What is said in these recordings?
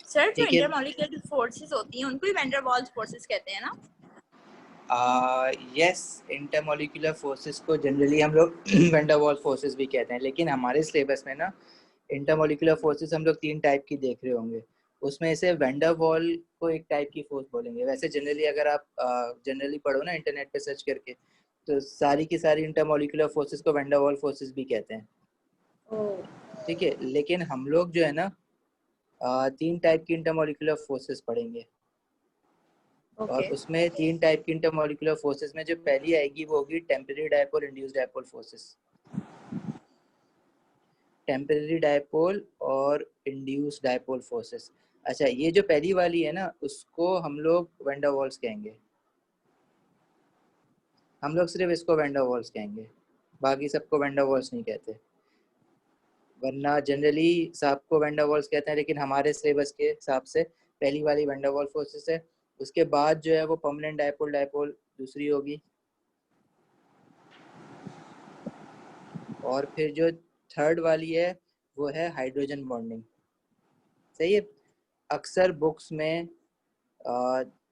Sir जो ठीक है। इंटरमॉलिक्यूलर फोर्सेस होती हैं उनको ही वैन डर वाल्स फोर्सेस कहते हैं ना? यस, इंटरमॉलिक्यूलर फोर्सेस को जनरली हम लोग वैन डर वाल्स फोर्सेस भी कहते हैं, लेकिन हमारे सिलेबस में ना इंटरमॉलिक्यूलर फोर्सेस हम लोग 3 टाइप की देख रहे होंगे। उसमें से वैन डर वाल को एक टाइप की फोर्स बोलेंगे। वैसे जनरली अगर आप जनरली पढ़ो ना इंटरनेट पे सर्च करके, तो सारी की सारी इंटरमॉलिक्यूलर फोर्सेस को वैन डर वाल फोर्सेस भी कहते हैं। ठीक है, लेकिन हम लोग जो है ना 3 टाइप की इंटरमॉलिक्यूलर फोर्सेस पढ़ेंगे। और उसमें 3 टाइप की इंटरमॉलिक्यूलर फोर्सेस में जो पहली आएगी वो होगी temporary dipole induced dipole forces. Temporary dipole और इंड्यूस्ड डायपोल फोर्सेस। अच्छा, ये जो पहली वाली है ना उसको हम लोग वैन डर वाल्स कहेंगे। हम लोग सिर्फ इसको वैन डर वाल्स कहेंगे, बाकी सबको वैन डर वाल्स नहीं कहते। वरना जनरली सबको वैन डर वाल्स कहते हैं, लेकिन हमारे सिलेबस के हिसाब से पहली वाली वैन डर वाल फोर्सेस है। उसके बाद जो है वो परमानेंट डायपोल डायपोल दूसरी होगी, और फिर जो थर्ड वाली है वो है हाइड्रोजन बॉन्डिंग। सही है। अक्सर बुक्स में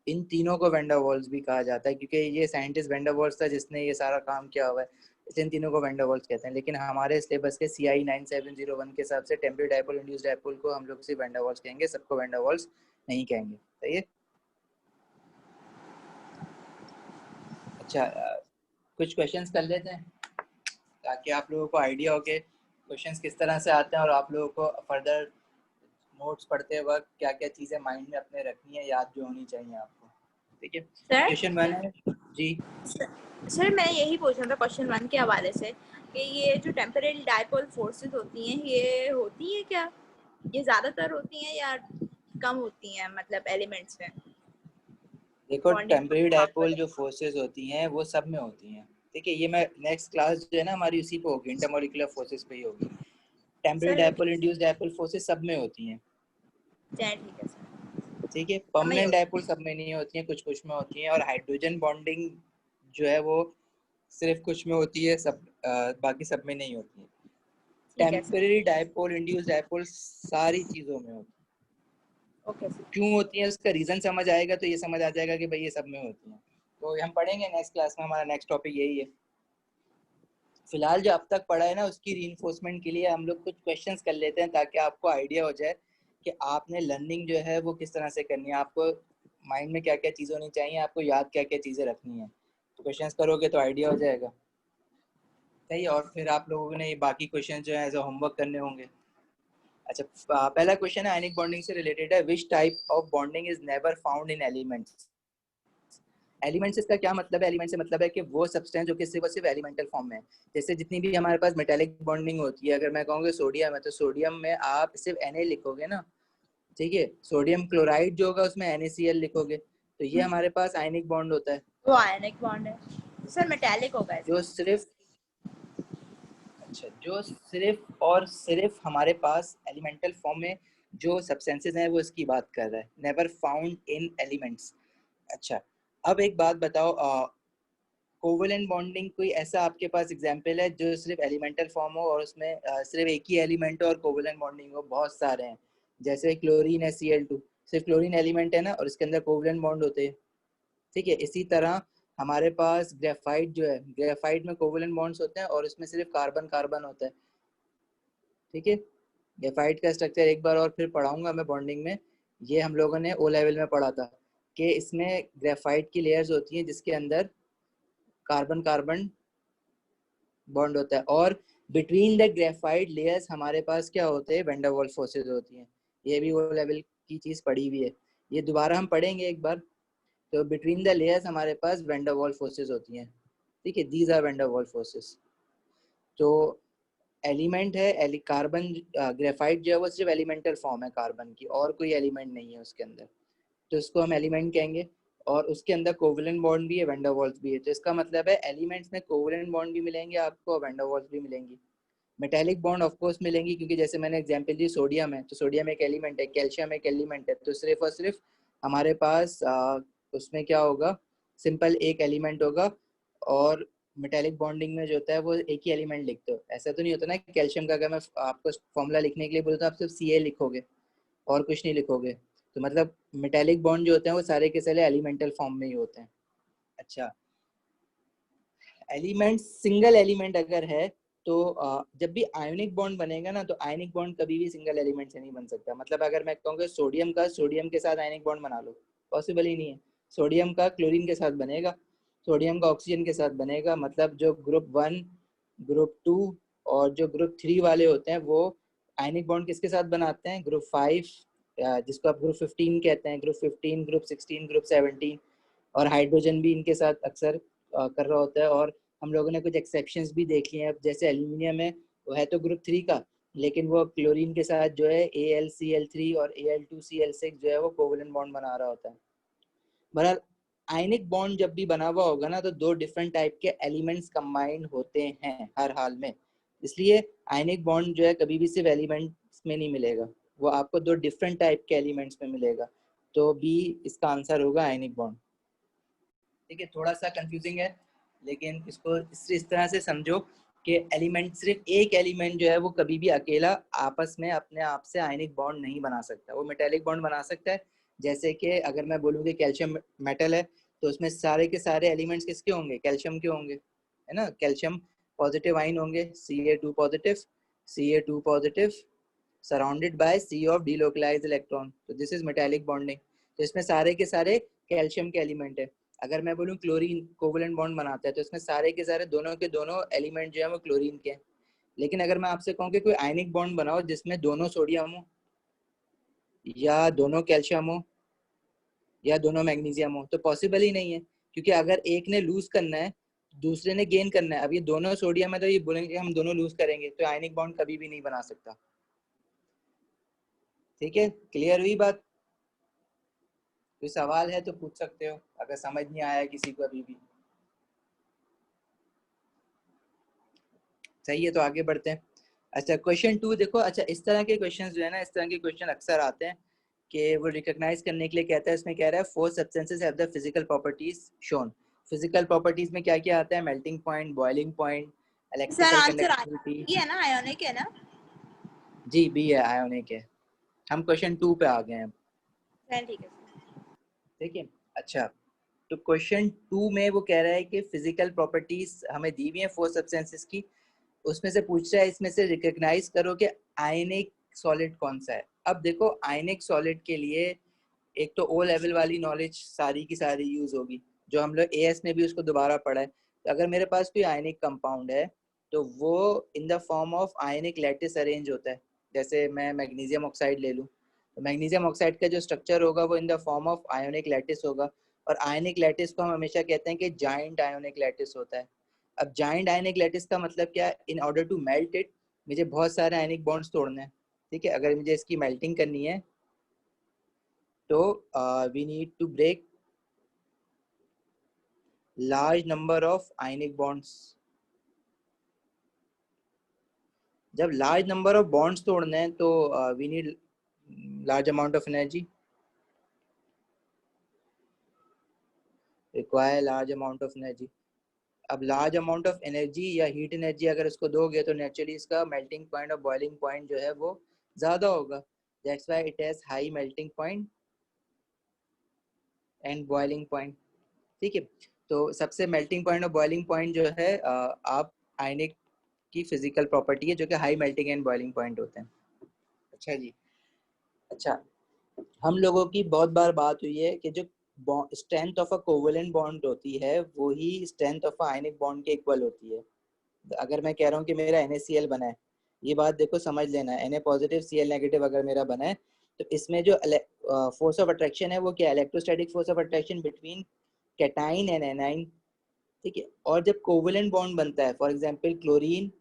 इन तीनों को वैन डर वाल्स भी कहा जाता है, क्योंकि ये साइंटिस्ट वैन डर वाल्स था जिसने ये सारा काम किया हुआ है, इसलिए इन तीनों को वैन डर वाल्स कहते हैं। लेकिन हमारे सिलेबस के CI 9701 के हिसाब से टेम्परेरी डायपोल इंड्यूस्ड डायपोल को हम लोग सिर्फ वैन डर वाल्स कहेंगे, सबको वैन डर वाल्स नहीं कहेंगे। सही है। अच्छा, कुछ क्वेश्चंस कर लेते हैं ताकि आप लोगों को आइडिया हो कि क्वेश्चंस किस तरह से आते हैं, और आप लोगों को फर्दर नोट्स पढ़ते वक्त क्या क्या चीज़ें माइंड में अपने रखनी है, याद जो होनी चाहिए आपको। ठीक है। क्वेश्चन 1 है जी। सर मैं यही पूछना था क्वेश्चन 1 के हवाले से कि ये जो टेम्परेरी डायपोल फोर्सेस होती हैं ये होती हैं क्या, ये ज़्यादातर होती हैं या कम होती हैं, मतलब एलिमेंट्स में? देखो, टेम्परेरी डायपोल जो फोर्सेस होती हैं वो सब में होती हैं। ठीक है, ये मैं नेक्स्ट क्लास जो है ना हमारी उसी पे होगी, इंटरमॉलिक्यूलर फोर्सेस पे ही होगी। Temporary dipole induced dipole forces सब में होती हैं। ठीक है सर। ठीक है, परमानेंट डायपोल सब में नहीं होती हैं, कुछ कुछ में होती हैं। और हाइड्रोजन बॉन्डिंग जो है वो सिर्फ कुछ में होती है, सब बाकी सब में नहीं होती है। टेम्परेरी डायपोल इंड्यूस्ड डायपोल सारी चीज़ों में होती है। क्यों होती है उसका रीज़न समझ आएगा तो ये समझ आ जाएगा कि भाई ये सब में होती हैं। तो हम पढ़ेंगे नेक्स्ट क्लास में, हमारा नेक्स्ट टॉपिक यही है। फिलहाल जो अब तक पढ़ा है ना उसकी रीइंफोर्समेंट के लिए हम लोग कुछ क्वेश्चंस कर लेते हैं, ताकि आपको आइडिया हो जाए कि आपने लर्निंग जो है वो किस तरह से करनी है, आपको माइंड में क्या क्या चीज़ें होनी चाहिए, आपको याद क्या क्या चीज़ें रखनी है। तो क्वेश्चंस करोगे तो आइडिया हो जाएगा। सही। और फिर आप लोगों ने बाकी क्वेश्चन जो है एज अ होमवर्क करने होंगे। अच्छा, पहला क्वेश्चन है आयनिक बॉन्डिंग से रिलेटेड है। Which type of bonding is never found in elements? Elements इसका क्या मतलब है? एलिमेंट से मतलब है कि वो सब्सटेंस जो कि सिर्फ एलिमेंटल फॉर्म में है। जैसे जितनी भी हमारे पास मेटालिक बॉन्डिंग होती है, अगर मैं कहूँगा सोडियम है तो सोडियम में आप सिर्फ Na लिखोगे ना। ठीक है, सोडियम क्लोराइड जो होगा उसमें NaCl लिखोगे, तो ये हमारे पास आयनिक बॉन्ड होता है। वो आयनिक बॉन्ड है सर, मेटालिक होगा जो सिर्फ, अच्छा, जो सिर्फ और सिर्फ हमारे पास एलिमेंटल फॉर्म में जो सब्सटेंसेस हैं वो इसकी बात कर रहा है, नेवर फाउंड इन एलिमेंट्स। अच्छा, अब एक बात बताओ, कोवेलेंट बॉन्डिंग कोई ऐसा आपके पास एग्जांपल है जो सिर्फ एलिमेंटल फॉर्म हो और उसमें सिर्फ एक ही एलिमेंट हो और कोवेलेंट बॉन्डिंग हो? बहुत सारे हैं, जैसे क्लोरीन है Cl2, सिर्फ क्लोरीन एलिमेंट है ना और इसके अंदर कोवेलेंट बॉन्ड होते हैं। ठीक है, इसी तरह हमारे पास ग्रेफाइट जो है, ग्रेफाइट में कोवेलेंट बॉन्ड्स होते हैं और उसमें सिर्फ कार्बन कार्बन होता है। ठीक है, ग्रेफाइट का स्ट्रक्चर एक बार और फिर पढ़ाऊंगा मैं बॉन्डिंग में। ये हम लोगों ने O लेवल में पढ़ा था कि इसमें ग्रेफाइट की लेयर्स होती हैं जिसके अंदर कार्बन कार्बन बॉन्ड होता है, और बिटवीन द ग्रेफाइट लेयर्स हमारे पास क्या होते हैं? वैन डर वाल्स फोर्सेस होती हैं। ये भी वो लेवल की चीज़ पढ़ी हुई है, ये दोबारा हम पढ़ेंगे एक बार। तो बिटवीन द लेयर्स हमारे पास वैन डर वाल्स फोर्सेस होती हैं। ठीक है, these are van der Waals forces. तो एलिमेंट है कार्बन, ग्रेफाइट जो है वो सिर्फ एलिमेंटल फॉर्म है कार्बन की, और कोई एलिमेंट नहीं है उसके अंदर, तो इसको हम एलिमेंट कहेंगे। और उसके अंदर कोवेलेंट बॉन्ड भी है, वैन डर वाल्स भी है, तो इसका मतलब है एलिमेंट्स में कोवेलेंट बॉन्ड भी मिलेंगे आपको, वैन डर वाल्स भी मिलेंगी। मेटालिक बॉन्ड ऑफ कोर्स मिलेंगी, क्योंकि जैसे मैंने एग्जांपल दी सोडियम है तो सोडियम एक एलिमेंट है, कैल्शियम एक एलिमेंट है, तो सिर्फ और सिर्फ हमारे पास उसमें क्या होगा? सिंपल एक एलिमेंट होगा। और मेटालिक बॉन्डिंग में जो होता है वो एक ही एलिमेंट लिखते हो, ऐसा तो नहीं होता ना। कैल्शियम का अगर मैं आपको फॉर्मूला लिखने के लिए बोलूँ तो आप सिर्फ Ca लिखोगे, और कुछ नहीं लिखोगे, तो मतलब मेटेलिक बॉन्ड जो होते हैं वो सारे के सारे एलिमेंटल फॉर्म में ही होते हैं। अच्छा, एलिमेंट सिंगल एलिमेंट अगर है तो जब भी आयोनिक बॉन्ड बनेगा ना, तो आयोनिक बॉन्ड कभी भी सिंगल एलिमेंट से नहीं बन सकता। मतलब अगर मैं कहूँगा सोडियम का सोडियम के साथ आयोनिक बॉन्ड बना लो, पॉसिबल ही नहीं है। सोडियम का क्लोरीन के साथ बनेगा, सोडियम का ऑक्सीजन के साथ बनेगा। मतलब जो ग्रुप 1, ग्रुप 2 और जो ग्रुप 3 वाले होते हैं वो आयनिक बॉन्ड किसके साथ बनाते हैं? ग्रुप 5, जिसको आप ग्रुप 15 कहते हैं, ग्रुप 15, ग्रुप 16, ग्रुप 17। और हाइड्रोजन भी इनके साथ अक्सर कर रहा होता है। और हम लोगों ने कुछ एक्सेप्शंस भी देख लिए हैं, जैसे एल्यूमिनियम है, वो है तो ग्रुप 3 का, लेकिन वो क्लोरीन के साथ जो है AlCl3 और Al2Cl6 जो है वो कोवलेंट बॉन्ड बना रहा होता है। बहरहाल आयनिक बॉन्ड जब भी बना हुआ होगा ना, तो दो डिफरेंट टाइप के एलिमेंट्स कंबाइंड होते हैं हर हाल में। इसलिए आयनिक बॉन्ड जो है कभी भी सिर्फ एलिमेंट्स में नहीं मिलेगा, वो आपको दो डिफरेंट टाइप के एलिमेंट्स में मिलेगा। तो बी इसका आंसर होगा आयनिक बॉन्ड। ठीक है, थोड़ा सा कंफ्यूजिंग है, लेकिन इसको इस तरह से समझो कि एलिमेंट, सिर्फ एक एलिमेंट जो है वो कभी भी अकेला आपस में अपने आप से आयनिक बॉन्ड नहीं बना सकता, वो मेटेलिक बॉन्ड बना सकता है। जैसे कि अगर मैं बोलूँ कि कैल्शियम मेटल है, तो उसमें सारे के सारे एलिमेंट्स किसके होंगे? कैल्शियम के होंगे, है ना। कैल्शियम पॉजिटिव आइन होंगे, Ca2 positive, Ca2 positive surrounded by C of delocalised electron, तो दिस इज मेटेलिक बॉन्डिंग। तो इसमें सारे के सारे कैल्शियम के एलिमेंट है। अगर मैं बोलूँ क्लोरीन कोवलेंट बॉन्ड बनाता है, तो इसमें सारे के सारे दोनों के दोनों एलिमेंट जो है वो क्लोरीन के हैं। लेकिन अगर मैं आपसे कहूँ कि कोई आयनिक बॉन्ड बनाओ जिसमें दोनों सोडियम हो, या दोनों कैल्शियम हो, या दोनों मैग्नीशियम हो, तो पॉसिबल ही नहीं है, क्योंकि अगर एक ने लूज करना है, दूसरे ने गेन करना है। अब ये दोनों सोडियम है, तो ये बोलेंगे हम दोनों लूज करेंगे, तो आयनिक बॉन्ड कभी भी नहीं बना सकता। ठीक है, क्लियर हुई बात? कोई सवाल है तो पूछ सकते हो, अगर समझ नहीं आया किसी को अभी भी। सही है, तो आगे बढ़ते हैं। अच्छा, क्वेश्चन 2 देखो। अच्छा, इस तरह के क्वेश्चन जो है ना, इस तरह के क्वेश्चन अक्सर आते हैं कि वो रिकॉग्नाइज करने के लिए कहता है, इसमें कह रहा है 4 substances have the physical properties shown. Physical properties में क्या क्या आता है? Melting point, boiling point, sir electrical answer conductivity. ये है ना, आयोनिक है ना? जी, बी है, आयोनिक है। हम क्वेश्चन 2 पे आ गए हैं। ठीक है। ठीक है, अच्छा, तो क्वेश्चन 2 में वो कह रहा है कि फिजिकल प्रॉपर्टीज हमें दी हुई है 4 सब्सटेंसेस की, उसमें से पूछ रहा है इसमें से रिकॉग्नाइज करो कि आयनिक सॉलिड कौन सा है। अब देखो, आयनिक सॉलिड के लिए एक तो ओ लेवल वाली नॉलेज सारी की सारी यूज होगी, जो हम लोग एएस में भी उसको दोबारा पढ़ा है। तो अगर मेरे पास कोई आयनिक कंपाउंड है, तो वो in the form of ionic lattice arrange होता है। जैसे मैं मैग्नीशियम ऑक्साइड ले लूँ, तो मैग्नीशियम ऑक्साइड का जो स्ट्रक्चर होगा वो in the form of ionic lattice होगा। और आयनिक लैटिस को हम हमेशा कहते हैं कि जाइंट आयोनिक लैटिस होता है। अब जाइंट आयनिक लैटिस का मतलब क्या है? In order to melt it, मुझे बहुत सारे आयनिक बॉन्ड्स तोड़ने हैं। ठीक है, अगर मुझे इसकी मेल्टिंग करनी है, तो we need to break large number of ionic bonds. जब लार्ज नंबर ऑफ बॉन्ड्स तोड़ने हैं, तो we need large amount of energy, require large amount of energy. अब लार्ज अमाउंट ऑफ एनर्जी या हीट एनर्जी अगर इसको दोगे, तो नेचुरली इसका मेल्टिंग पॉइंट और बॉइलिंग पॉइंट जो है वो ज़्यादा होगा। That's why it has high melting point and boiling point. ठीक है, तो सबसे मेल्टिंग पॉइंट और बॉइलिंग पॉइंट जो है आप आयनिक की फिजिकल प्रॉपर्टी है, जो कि high melting and boiling point होते हैं। अच्छा जी, अच्छा, हम लोगों की बहुत बार बात हुई है कि जो strength of a covalent bond होती है, वो ही strength of a ionic bond के इक्वल होती है। अगर मैं कह रहा हूँ कि मेरा NaCl बना है, ये बात देखो समझ लेना है, Na पॉजिटिव Cl नेगेटिव अगर मेरा बना है, तो इसमें जो फोर्स ऑफ अट्रैक्शन है वो क्या? Electrostatic force of attraction between cation and A9. ठीक है, और जब कोवेलेंट बॉन्ड बनता है, फॉर एग्जांपल क्लोरीन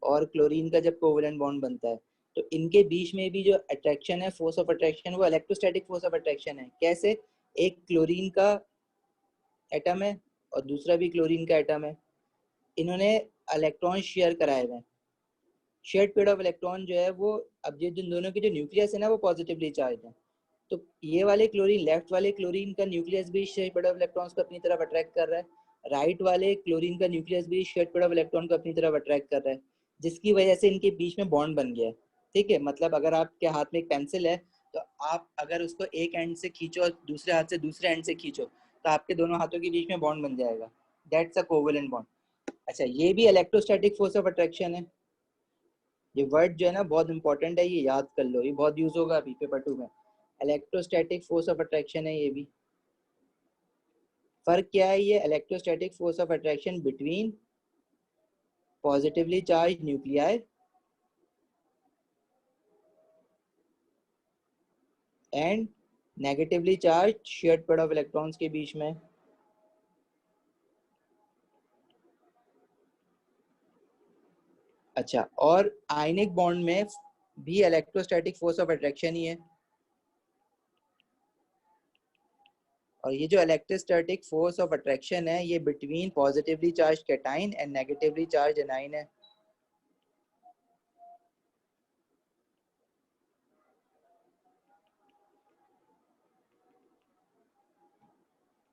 और क्लोरीन का जब कोवेलेंट बॉन्ड बनता है, तो इनके बीच में भी जो अट्रैक्शन है, फोर्स ऑफ अट्रैक्शन, वो इलेक्ट्रोस्टैटिक फोर्स ऑफ अट्रैक्शन है। कैसे? एक क्लोरीन का एटम है और दूसरा भी क्लोरीन का एटम है, इन्होंने इलेक्ट्रॉन शेयर कराए हुए हैं। शेयर्ड पेयर ऑफ इलेक्ट्रॉन जो है वो, अब ये जिन दोनों के जो न्यूक्लियस है ना, वो पॉजिटिवली चार्ज है। तो ये वाले क्लोरीन, लेफ्ट वाले क्लोरीन का न्यूक्लियस भी शेयर्ड पेयर ऑफ इलेक्ट्रॉन्स को अपनी तरफ अट्रैक्ट कर रहा है, राइट वाले क्लोरीन का न्यूक्लियस भी शेयर्ड पेयर ऑफ इलेक्ट्रॉन को अपनी तरफ अट्रैक्ट कर रहा है, जिसकी वजह से इनके बीच में बॉन्ड बन गया है। ठीक है, मतलब अगर आपके हाथ में एक पेंसिल है, तो आप अगर उसको एक एंड से खींचो और दूसरे हाथ से दूसरे एंड से खींचो तो आपके दोनों हाथों के बीच में बॉन्ड बन जाएगा, दैट्स अ कोवेलेंट बॉन्ड। अच्छा, ये भी इलेक्ट्रोस्टैटिक फोर्स ऑफ अट्रैक्शन है। ये वर्ड जो है ना बहुत इंपॉर्टेंट है, ये याद कर लो, ये बहुत यूज होगा अभी पेपर 2 में। इलेक्ट्रोस्टैटिक फोर्स ऑफ अट्रैक्शन है ये भी। फर्क क्या है? ये electrostatic force of attraction between positively charge nuclei and negatively charge shared pair of electrons के बीच में। अच्छा, और आयनिक बॉन्ड में भी इलेक्ट्रोस्टैटिक फोर्स ऑफ अट्रैक्शन ही है। और ये जो इलेक्ट्रोस्टैटिक फोर्स ऑफ अट्रैक्शन है ये between positively charge cation and negatively charge anion है।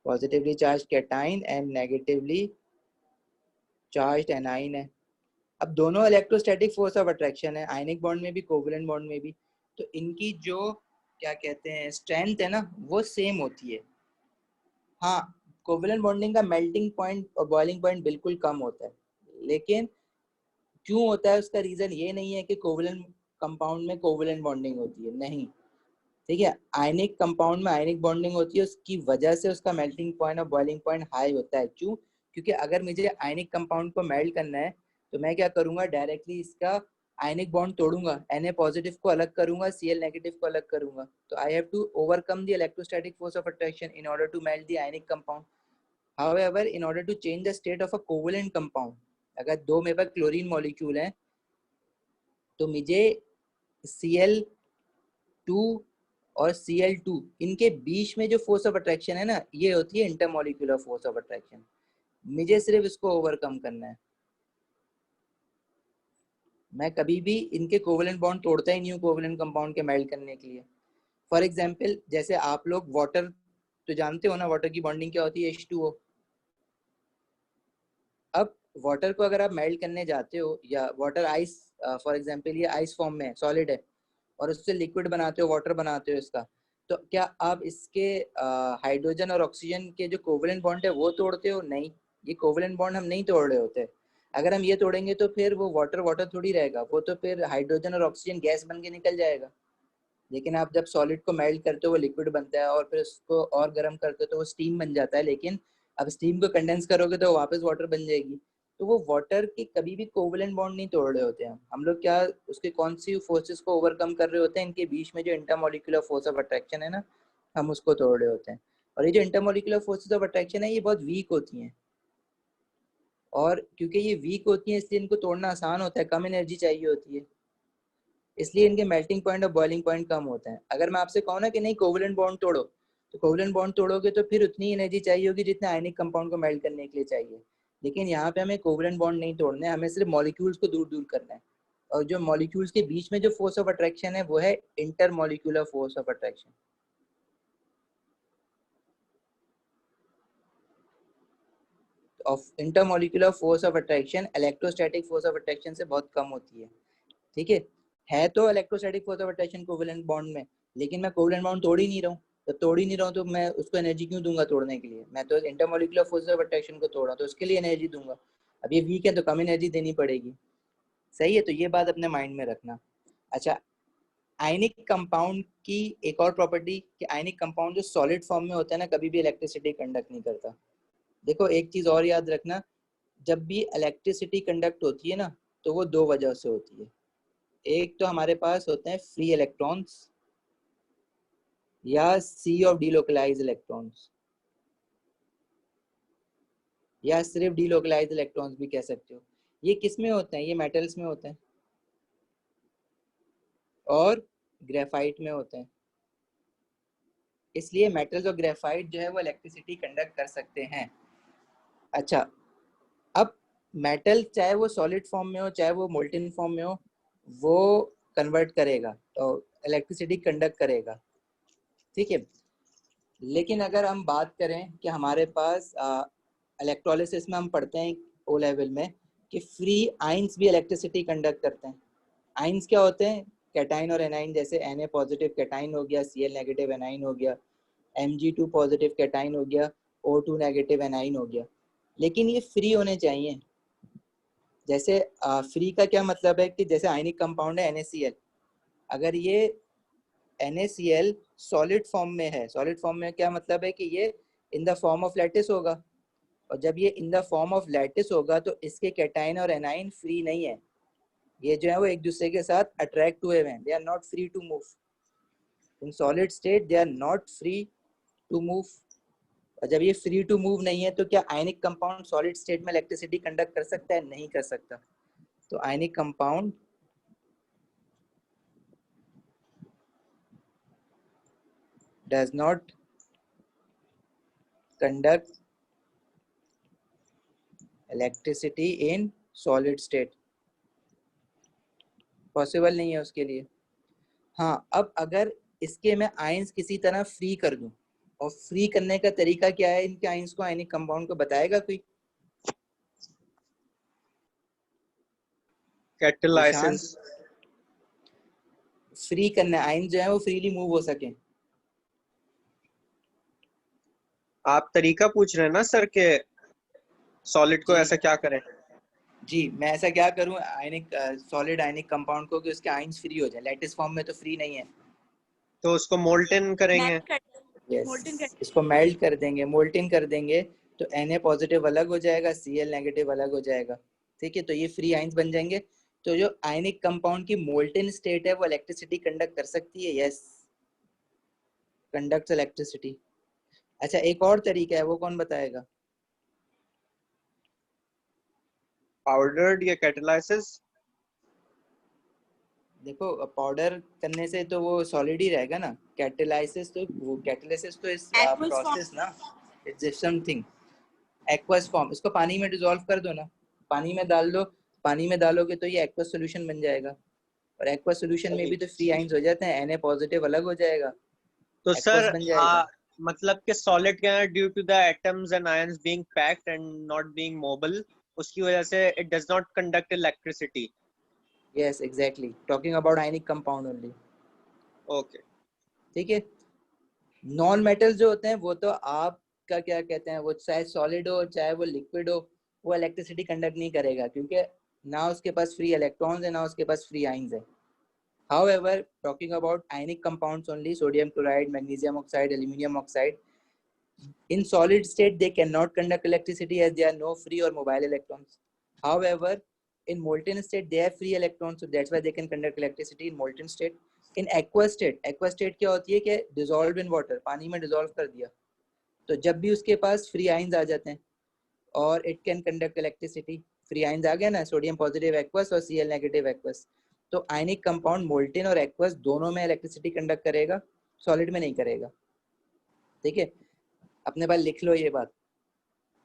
Positively charge cation and negatively charge anion है। अब दोनों इलेक्ट्रोस्टैटिक फोर्स ऑफ अट्रैक्शन है, आयनिक बॉन्ड में भी कोवेलेंट बॉन्ड में भी, तो इनकी जो क्या कहते हैं स्ट्रेंथ है ना वो सेम होती है। हाँ, कोवेलेंट बॉन्डिंग का मेल्टिंग पॉइंट और बॉइलिंग पॉइंट बिल्कुल कम होता है, लेकिन क्यों होता है उसका रीजन ये नहीं है कि कोवेलेंट कंपाउंड में कोवेलेंट बॉन्डिंग होती है, नहीं। ठीक है, आयनिक कंपाउंड में आयनिक बॉन्डिंग होती है, उसकी वजह से उसका मेल्टिंग पॉइंट और बॉइलिंग पॉइंट हाई होता है। क्यों? क्योंकि अगर मुझे आयनिक कंपाउंड को मेल्ट करना है तो मैं क्या करूंगा, डायरेक्टली इसका आयनिक बॉन्ड तोड़ूंगा, Na पॉजिटिव को अलग करूंगा, Cl नेगेटिव को अलग करूंगा। तो I have to overcome the electrostatic force of attraction in order to melt the ionic compound. However in order to change the state of a covalent compound, अगर दो मेरे पास क्लोरीन मॉलिक्यूल हैं तो मुझे Cl2 और Cl2 इनके बीच में जो फोर्स ऑफ अट्रैक्शन है ना ये होती है इंटरमॉलिक्यूलर फोर्स ऑफ अट्रैक्शन। मुझे सिर्फ इसको ओवरकम करना है। मैं कभी भी इनके कोवेलेंट बॉन्ड तोड़ता ही नहीं हूँ कोवेलेंट कंपाउंड के मेल्ट करने के लिए। फॉर एग्जांपल जैसे आप लोग वाटर तो जानते हो ना, वाटर की बॉन्डिंग क्या होती है, H2O। अब वाटर को अगर आप मेल्ट करने जाते हो या वाटर आइस, फॉर एग्जांपल ये आइस फॉर्म में है, सॉलिड है, और उससे लिक्विड बनाते हो, वाटर बनाते हो इसका, तो क्या आप इसके हाइड्रोजन और ऑक्सीजन के जो कोवेलेंट बॉन्ड है वो तोड़ते हो? नहीं, ये कोवेलेंट बॉन्ड हम नहीं तोड़ रहे होते। अगर हम ये तोड़ेंगे तो फिर वो वाटर वाटर थोड़ी रहेगा, वो तो फिर हाइड्रोजन और ऑक्सीजन गैस बन के निकल जाएगा। लेकिन आप जब सॉलिड को मेल्ट करते हो वो लिक्विड बनता है, और फिर उसको और गर्म करते हो तो वो स्टीम बन जाता है। लेकिन अब स्टीम को कंडेंस करोगे तो वापस वाटर बन जाएगी। तो वो वाटर के कभी भी कोवेलेंट बॉन्ड नहीं तोड़ रहे होते हैं हम लोग। क्या उसके कौन सी फोर्सेस को ओवरकम कर रहे होते हैं? इनके बीच में जो इंटरमॉलिक्यूलर फोर्स ऑफ अट्रैक्शन है ना, हम उसको तोड़ रहे होते हैं। और ये जो इंटरमॉलिक्यूलर फोर्सेस ऑफ अट्रैक्शन है ये बहुत वीक होती हैं, और क्योंकि ये वीक होती हैं इसलिए इनको तोड़ना आसान होता है, कम एनर्जी चाहिए होती है, इसलिए इनके मेल्टिंग पॉइंट और बॉइलिंग पॉइंट कम होता है। अगर मैं आपसे कहूँ ना कि नहीं कोवेलेंट बॉन्ड तोड़ो, तो कोवेलेंट बॉन्ड तोड़ोगे तो फिर उतनी एनर्जी चाहिए होगी जितने आयनिक कंपाउंड को मेल्ट करने के लिए चाहिए। लेकिन यहाँ पे हमें कोवेलेंट बॉन्ड नहीं तोड़ना है, हमें सिर्फ मॉलिक्यूल्स को दूर दूर करना है। और जो मॉलिक्यूल्स के बीच में जो फोर्स ऑफ अट्रैक्शन है वो है intermolecular force of attraction. Of intermolecular force of attraction electrostatic force of attraction से बहुत कम होती है। ठीक है तो electrostatic force of attraction covalent bond में, लेकिन मैं कोवेलेंट बॉन्ड तोड़ ही नहीं रहा हूँ। तो तोड़ ही नहीं रहा हूँ तो मैं उसको एनर्जी क्यों दूंगा तोड़ने के लिए? मैं तो इंटरमॉलिक्यूलर फोर्स ऑफ अट्रैक्शन को तोड़ा तो उसके लिए एनर्जी दूंगा। अब ये वीक है तो कम एनर्जी देनी पड़ेगी। सही है, तो ये बात अपने माइंड में रखना। अच्छा, आयनिक कंपाउंड की एक और प्रॉपर्टी कि आयनिक कंपाउंड जो सॉलिड फॉर्म में होता है ना कभी भी इलेक्ट्रिसिटी कंडक्ट नहीं करता। देखो एक चीज और याद रखना, जब भी इलेक्ट्रिसिटी कंडक्ट होती है ना तो वो दो वजह से होती है। एक तो हमारे पास होते हैं फ्री इलेक्ट्रॉन्स या सी ऑफ डीलोकलाइज इलेक्ट्रॉन्स, या सिर्फ डीलोकलाइज इलेक्ट्रॉन्स भी कह सकते हो। ये किस में होते हैं? ये मेटल्स में होते हैं और ग्रेफाइट में होते हैं। इसलिए मेटल्स और ग्रेफाइट जो है वो इलेक्ट्रिसिटी कंडक्ट कर सकते हैं। अच्छा, अब मेटल चाहे वो सॉलिड फॉर्म में हो चाहे वो मोल्टेन फॉर्म में हो वो कन्वर्ट करेगा तो इलेक्ट्रिसिटी कंडक्ट करेगा। ठीक है, लेकिन अगर हम बात करें कि हमारे पास इलेक्ट्रोलिसिस में हम पढ़ते हैं O लेवल में कि फ्री आइंस भी इलेक्ट्रिसिटी कंडक्ट करते हैं। आइंस क्या होते हैं? कैटाइन और एनाइन, जैसे Na पॉजिटिव कैटाइन हो गया, Cl नेगेटिव एनाइन हो गया, Mg2 पॉजिटिव कैटाइन हो गया, O2 नेगेटिव एनाइन हो गया। लेकिन ये फ्री होने चाहिए। जैसे फ्री का क्या मतलब है कि जैसे आयनिक कंपाउंड है NaCl, अगर ये NaCl सॉलिड फॉर्म में है, सॉलिड फॉर्म में क्या मतलब है कि ये in the form of lattice होगा, और जब ये in the form of lattice होगा तो इसके कैटाइन और एनाइन फ्री नहीं है, ये जो है वो एक दूसरे के साथ अट्रैक्ट हुए हैं, they are not free to move in solid state, they are not free to move. और जब ये फ्री टू मूव नहीं है तो क्या आयनिक कंपाउंड सॉलिड स्टेट में इलेक्ट्रिसिटी कंडक्ट कर सकता है? नहीं कर सकता। तो ionic compound does not conduct electricity in solid state, possible नहीं है उसके लिए। हाँ, अब अगर इसके मैं आयंस किसी तरह फ्री कर दूं, और फ्री करने का तरीका क्या है इनके आयंस को, आयनिक कंपाउंड को बताएगा कोई? कैटालाइसिस। फ्री करना, आयन जो है वो फ्रीली मूव हो सके। आप तरीका पूछ रहे हैं ना सर के सॉलिड को जी ऐसा क्या करें? जी, मैं ऐसा क्या करूं आयनिक सॉलिड आयनिक कंपाउंड को कि उसके आयंस फ्री हो जाए, लैटिस फॉर्म में तो फ्री नहीं है। तो उसको मोल्टन करेंगे। मेल्ट कर यस, मोल्टन कर इसको मेल्ट कर देंगे, मोल्टिन कर देंगे, तो Na पॉजिटिव अलग हो जाएगा, Cl नेगेटिव अलग हो जाएगा। ठीक है, तो ये फ्री आयंस बन जाएंगे। तो जो आयनिक कंपाउंड की मोल्टेन स्टेट है वो इलेक्ट्रिसिटी कंडक्ट कर सकती है। Yes, conducts electricity. अच्छा, एक और तरीका है, वो कौन बताएगा? पाउडर्ड या कैटालाइसिस। देखो, पाउडर करने से तो वो सॉलिड ही रहेगा ना। कैटालाइसिस तो वो कैटालिसिस तो इस एक्वस फॉर्म। प्रोसेस ना, इट्स समथिंग एक्वस फॉर्म। इसको पानी में डिसॉल्व कर दो ना, पानी में डाल दो, पानी में डालोगे तो ये एक्वस सॉल्यूशन बन जाएगा, और एक्वस सॉल्यूशन में भी तो फ्री आयंस हो जाते हैं, Na पॉजिटिव अलग हो जाएगा, तो एक्वस सर बन जाएगा। मतलब कि सॉलिड के अंदर due to the atoms and ions being packed and not being mobile, उसकी वजह से it does not conduct electricity. Yes exactly, talking about ionic compound only. Okay. ठीक है, नॉन मेटल जो होते हैं वो तो आपका क्या कहते हैं, वो चाहे सॉलिड हो चाहे वो लिक्विड हो, वो इलेक्ट्रिसिटी कंडक्ट नहीं करेगा, क्योंकि ना उसके पास फ्री इलेक्ट्रॉन्स है ना उसके पास फ्री आयंस है। However, talking about ionic compounds only, sodium chloride, magnesium oxide, aluminum oxide, in solid state they cannot conduct electricity as there are no free or mobile electrons. However, in molten state they have free electrons, so that's why they can conduct electricity in molten state. In aqueous state क्या होती है कि dissolved in water, पानी में dissolve कर दिया, तो जब भी उसके पास free ions आ जाते हैं और it can conduct electricity, free ions आ गया ना, सोडियम पॉजिटिव एक्वस और Cl नेगेटिव एक्वस, तो आयनिक कंपाउंड मोल्टेन और एक्वस दोनों में इलेक्ट्रिसिटी कंडक्ट करेगा, सॉलिड में नहीं करेगा। ठीक है, अपने पास लिख लो ये बात।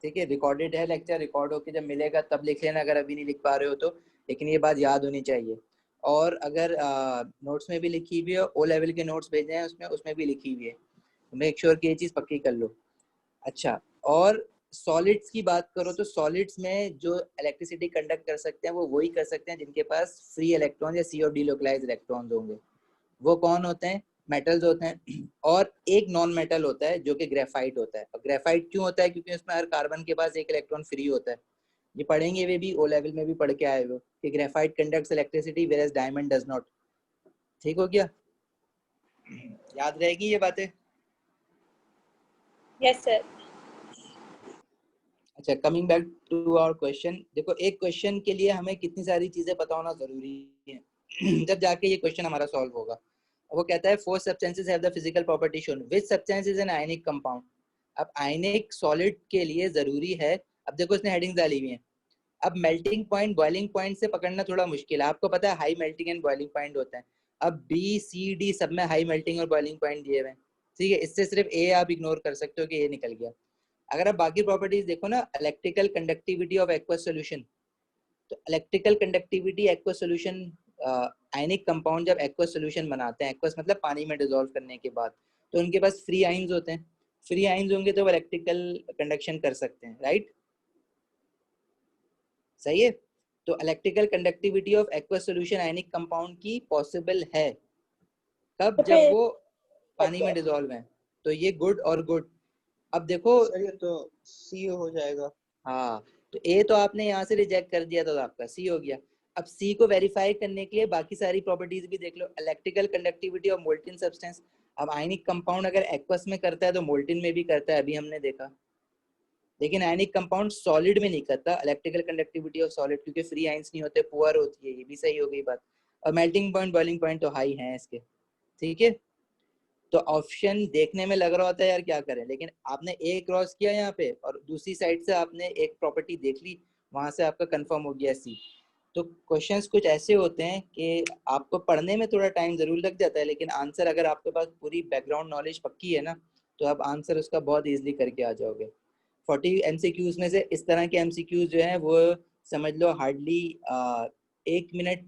ठीक है, रिकॉर्डेड है लेक्चर, रिकॉर्ड होकर जब मिलेगा तब लिख लेना अगर अभी नहीं लिख पा रहे हो तो, लेकिन ये बात याद होनी चाहिए। और अगर नोट्स में भी लिखी हुई है, ओ लेवल के नोट्स भेजे हैं उसमें भी लिखी हुई है, मेक श्योर कि ये चीज़ पक्की कर लो। अच्छा, और सॉलिड्स की बात करो तो सॉलिड्स में जो इलेक्ट्रिसिटी कंडक्ट कर सकते हैं वो वही कर सकते हैं जिनके पास फ्री इलेक्ट्रॉन या सी और डीलोकलाइज्ड इलेक्ट्रॉन्स होंगे। वो कौन होते हैं? मेटल्स होते हैं। और एक नॉन मेटल होता है जो कि ग्रेफाइट होता है। और ग्रेफाइट क्यों होता है? क्योंकि उसमें हर कार्बन के पास एक इलेक्ट्रॉन फ्री होता है। ये पढ़ेंगे, वे भी ओ लेवल में भी पढ़ के आए हो कि graphite conducts electricity where diamond does not. ठीक हो गया? याद रहेगी ये बातें? Yes sir. अच्छा, coming back to our question, देखो एक क्वेश्चन के लिए हमें कितनी सारी चीजें पता होना जरूरी है जब जाके ये क्वेश्चन हमारा सॉल्व होगा। वो कहता है four substances have the physical property shown, which substance is an ionic compound. अब आयनिक सॉलिड के लिए जरूरी है, अब देखो इसने हेडिंग डाली हुई है। अब मेल्टिंग पॉइंट बॉइलिंग पॉइंट से पकड़ना थोड़ा मुश्किल है, आपको पता है high melting and boiling point होता है। अब बी सी डी सब में हाई मेल्टिंग और बॉइलिंग पॉइंट दिए हुए हैं। ठीक है, इससे सिर्फ ए आप इग्नोर कर सकते हो कि ये निकल गया। अगर आप बाकी प्रॉपर्टीज देखो ना, electrical conductivity of aqueous solution, तो electrical conductivity aqueous solution, ionic compound जब एक्वस सॉल्यूशन बनाते हैं, एक्वस मतलब पानी में डिसॉल्व करने के बाद, तो उनके पास फ्री आयंस होते हैं। फ्री आयंस होंगे तो वो इलेक्ट्रिकल कंडक्शन कर सकते हैं, राइट? सही है। तो electrical conductivity of aqueous solution ionic compound की पॉसिबल है कब, जब वो पानी में डिसॉल्व है। तो ये गुड और गुड। अब देखो सर ये तो सी हो जाएगा। हाँ, तो ए तो आपने यहाँ से रिजेक्ट कर दिया, तो आपका सी हो गया। अब सी को वेरीफाई करने के लिए बाकी सारी प्रॉपर्टीज भी देख लो। Electrical conductivity of molten substance, अब आयनिक कंपाउंड अगर एक्वस में करता है तो मोल्टेन में भी करता है, अभी हमने देखा। लेकिन आयनिक कंपाउंड सॉलिड में नहीं करता इलेक्ट्रिकल कंडक्टिविटी ऑफ सॉलिड, क्योंकि फ्री आयंस नहीं होते, पुअर होती है। ये भी सही हो गई बात। और मेल्टिंग पॉइंट बॉइलिंग पॉइंट तो हाई है इसके, ठीक है। तो ऑप्शन देखने में लग रहा होता है यार क्या करें, लेकिन आपने ए क्रॉस किया यहाँ पे और दूसरी साइड से आपने एक प्रॉपर्टी देख ली, वहां से आपका कंफर्म हो गया सी। तो क्वेश्चंस कुछ ऐसे होते हैं कि आपको पढ़ने में थोड़ा टाइम जरूर लग जाता है, लेकिन आंसर अगर आपके पास पूरी बैकग्राउंड नॉलेज पक्की है ना, तो आप आंसर उसका बहुत ईजिली करके आ जाओगे। 40 एमसीक्यूज में से इस तरह के एमसीक्यूज जो हैं वो समझ लो हार्डली 1 मिनट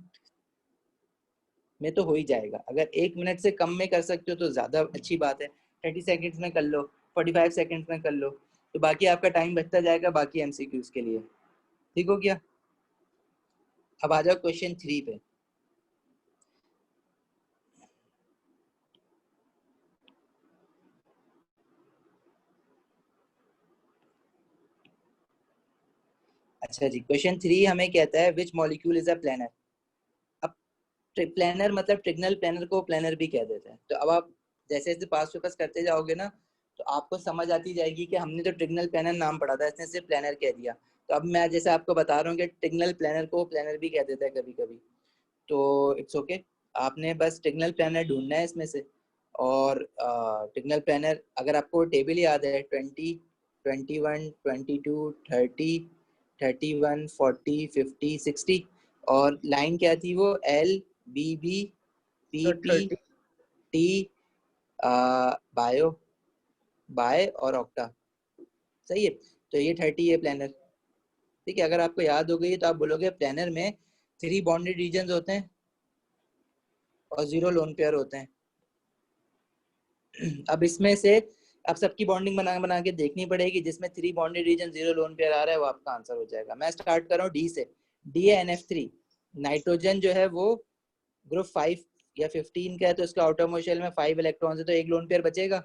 में तो हो ही जाएगा। अगर 1 मिनट से कम में कर सकते हो तो ज़्यादा अच्छी बात है। 30 सेकेंड्स में कर लो, 45 सेकेंड्स में कर लो, तो बाकी आपका टाइम बचता जाएगा बाकी एमसीक्यूज के लिए। ठीक हो गया। अब आ जाओ क्वेश्चन 3 पे। अच्छा जी, क्वेश्चन 3 हमें कहता है which molecule is a planar. अब प्लानर मतलब ट्रिगनल प्लानर को प्लानर भी कह देते हैं। तो अब आप जैसे जैसे पास पेपर्स करते जाओगे ना, तो आपको समझ आती जाएगी कि हमने तो ट्रिगनल प्लानर नाम पढ़ा था, इसने सिर्फ प्लानर कह दिया। तो अब मैं जैसे आपको बता रहा हूँ कि ट्रिगनल प्लानर को प्लानर भी कह देता है कभी कभी, तो इट्स ओके। आपने बस ट्रिगनल प्लानर ढूंढना है इसमें से। और ट्रिगनल प्लानर अगर आपको टेबल याद है 20, 21, 22, 30, 31, 40, 50, 60, और लाइन क्या थी वो, L B B P P 30 T bio bi और ऑक्टा, सही है। तो ये 30 है प्लानर, ठीक है। अगर आपको याद हो गई तो आप बोलोगे प्लानर में 3 बॉन्डेड रीजन होते हैं और 0 लोन पेयर होते हैं। अब इसमें से अब सबकी बॉन्डिंग बना बना के देखनी पड़ेगी, जिसमें 3 बॉन्डेड रीजन 0 लोन पेयर आ रहा है वो आपका आंसर हो जाएगा। मैं स्टार्ट कर रहा हूँ डी से। डी है NF3। नाइट्रोजन जो है वो ग्रुप 5 या 15 का है, तो उसका आउटरमोस्ट शेल में 5 इलेक्ट्रॉन है, तो 1 लोन पेयर बचेगा।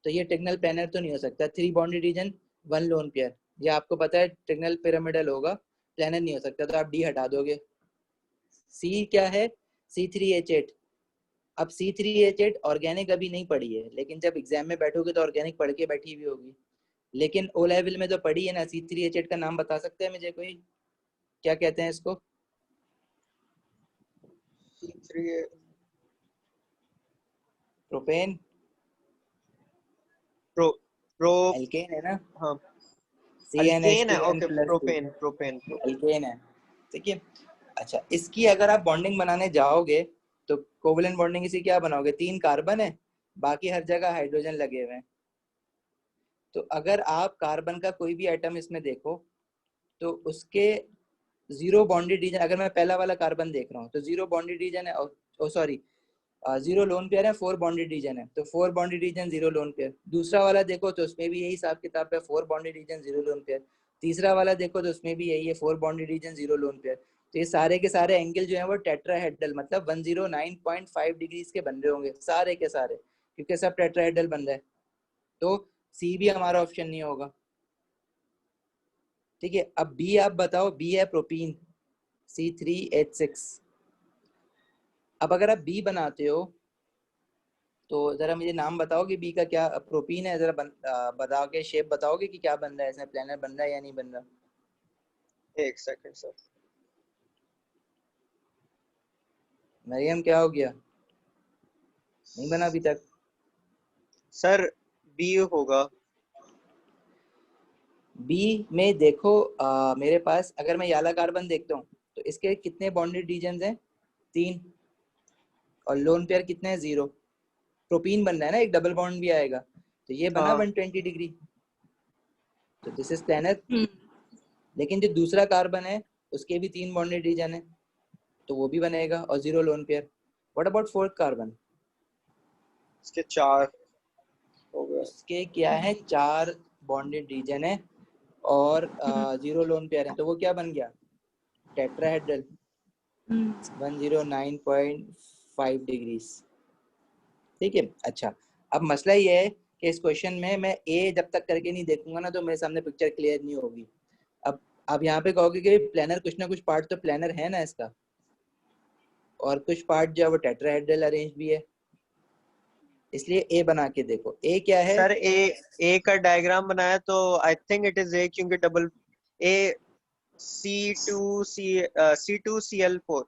तो ये ट्रिगनल प्लानर तो नहीं हो सकता। 3 बॉन्डेड रीजन 1 लोन पेयर, ये आपको पता है ट्रिगनल पिरामिडल होगा, प्लानर नहीं हो सकता, तो आप डी हटा दोगे। सी क्या है, C3H8। अब C3H8 ऑर्गेनिक अभी नहीं पढ़ी है, लेकिन जब एग्जाम में बैठोगे तो ऑर्गेनिक पढ़ के बैठी हुई होगी, लेकिन ओ लेवल में तो पढ़ी है ना। C3H8 का नाम बता सकते हैं मुझे कोई, क्या कहते हैं इसको? C3 propane, pro pro alkene है ना, हाँ अल्केन है। CnH2n okay, plus 2 propane propane propane. Alkene है, ठीक है। अच्छा, इसकी अगर आप बॉन्डिंग बनाने जाओगे तो कोवलेंट बॉन्डिंग इसी क्या बनाओगे, 3 कार्बन है, बाकी हर जगह हाइड्रोजन लगे हुए हैं। तो अगर आप कार्बन का कोई भी आइटम इसमें देखो तो उसके 0 बॉन्डेड रीजन, अगर मैं पहला वाला कार्बन देख रहा हूँ तो 0 बॉन्डेड रीजन है, ओ सॉरी 0 लोन पेयर है, 4 बॉन्डेड रीजन है, तो 4 बॉन्डेड रीजन 0 लोन पेयर। दूसरा वाला देखो तो उसमें भी यही हिसाब किताब है, 4 बॉन्डेड रीजन 0 लोन पेयर। तीसरा वाला देखो तो उसमें भी यही है, 4 बॉन्डेड रीजन 0 लोन पेयर। तो ये सारे के सारे एंगल जो है वो टेट्राहेड्रल मतलब 109.5 डिग्रीज के बन रहे होंगे सारे के सारे, क्योंकि सब टेट्राहेड्रल बन रहा है। तो सी भी हमारा ऑप्शन नहीं होगा, ठीक है। अब बी आप बताओ, बी है प्रोपीन, C3H6। अब अगर आप बी बनाते हो तो जरा मुझे नाम बताओगे बी का क्या प्रोपीन है, जरा बता के शेप बताओगे कि क्या बन रहा है इसमें, प्लानर बन रहा है या नहीं बन रहा? एक सेकंड सर। मरियम क्या हो गया, नहीं बना अभी तक? सर बी होगा। बी में देखो मेरे पास अगर मैं याला कार्बन देखता हूँ तो इसके कितने बॉन्डेड रीजन हैं, 3, और लोन पेयर कितने हैं, 0। प्रोपीन बन रहा है ना, एक डबल बॉन्ड भी आएगा, तो ये बना हाँ 120 डिग्री, तो दिस इज प्लानर। लेकिन जो दूसरा कार्बन है उसके भी 3 बॉन्डेड रीजन है, तो वो भी बनेगा और 0 lone pair. What about fourth carbon? इसके 4 हो गए। उसके क्या है, 4 बॉन्डेड रीजन है और 0 लोन पेयर है, तो वो क्या बन गया, टेट्राहेड्रल 109.5 डिग्रीज। ठीक है। अच्छा, अब मसला ये है कि इस क्वेश्चन में मैं ए जब तक करके नहीं देखूंगा ना तो मेरे सामने पिक्चर क्लियर नहीं होगी। अब यहाँ पे कहोगे कि प्लानर कुछ ना कुछ पार्ट तो प्लानर है ना इसका, और कुछ पार्ट जो है वो टेट्राहेड्रल अरेंज भी है, इसलिए ए बना के देखो। ए क्या है सर ए का डायग्राम बनाया तो I think it is a, क्योंकि डबल ए C2Cl4।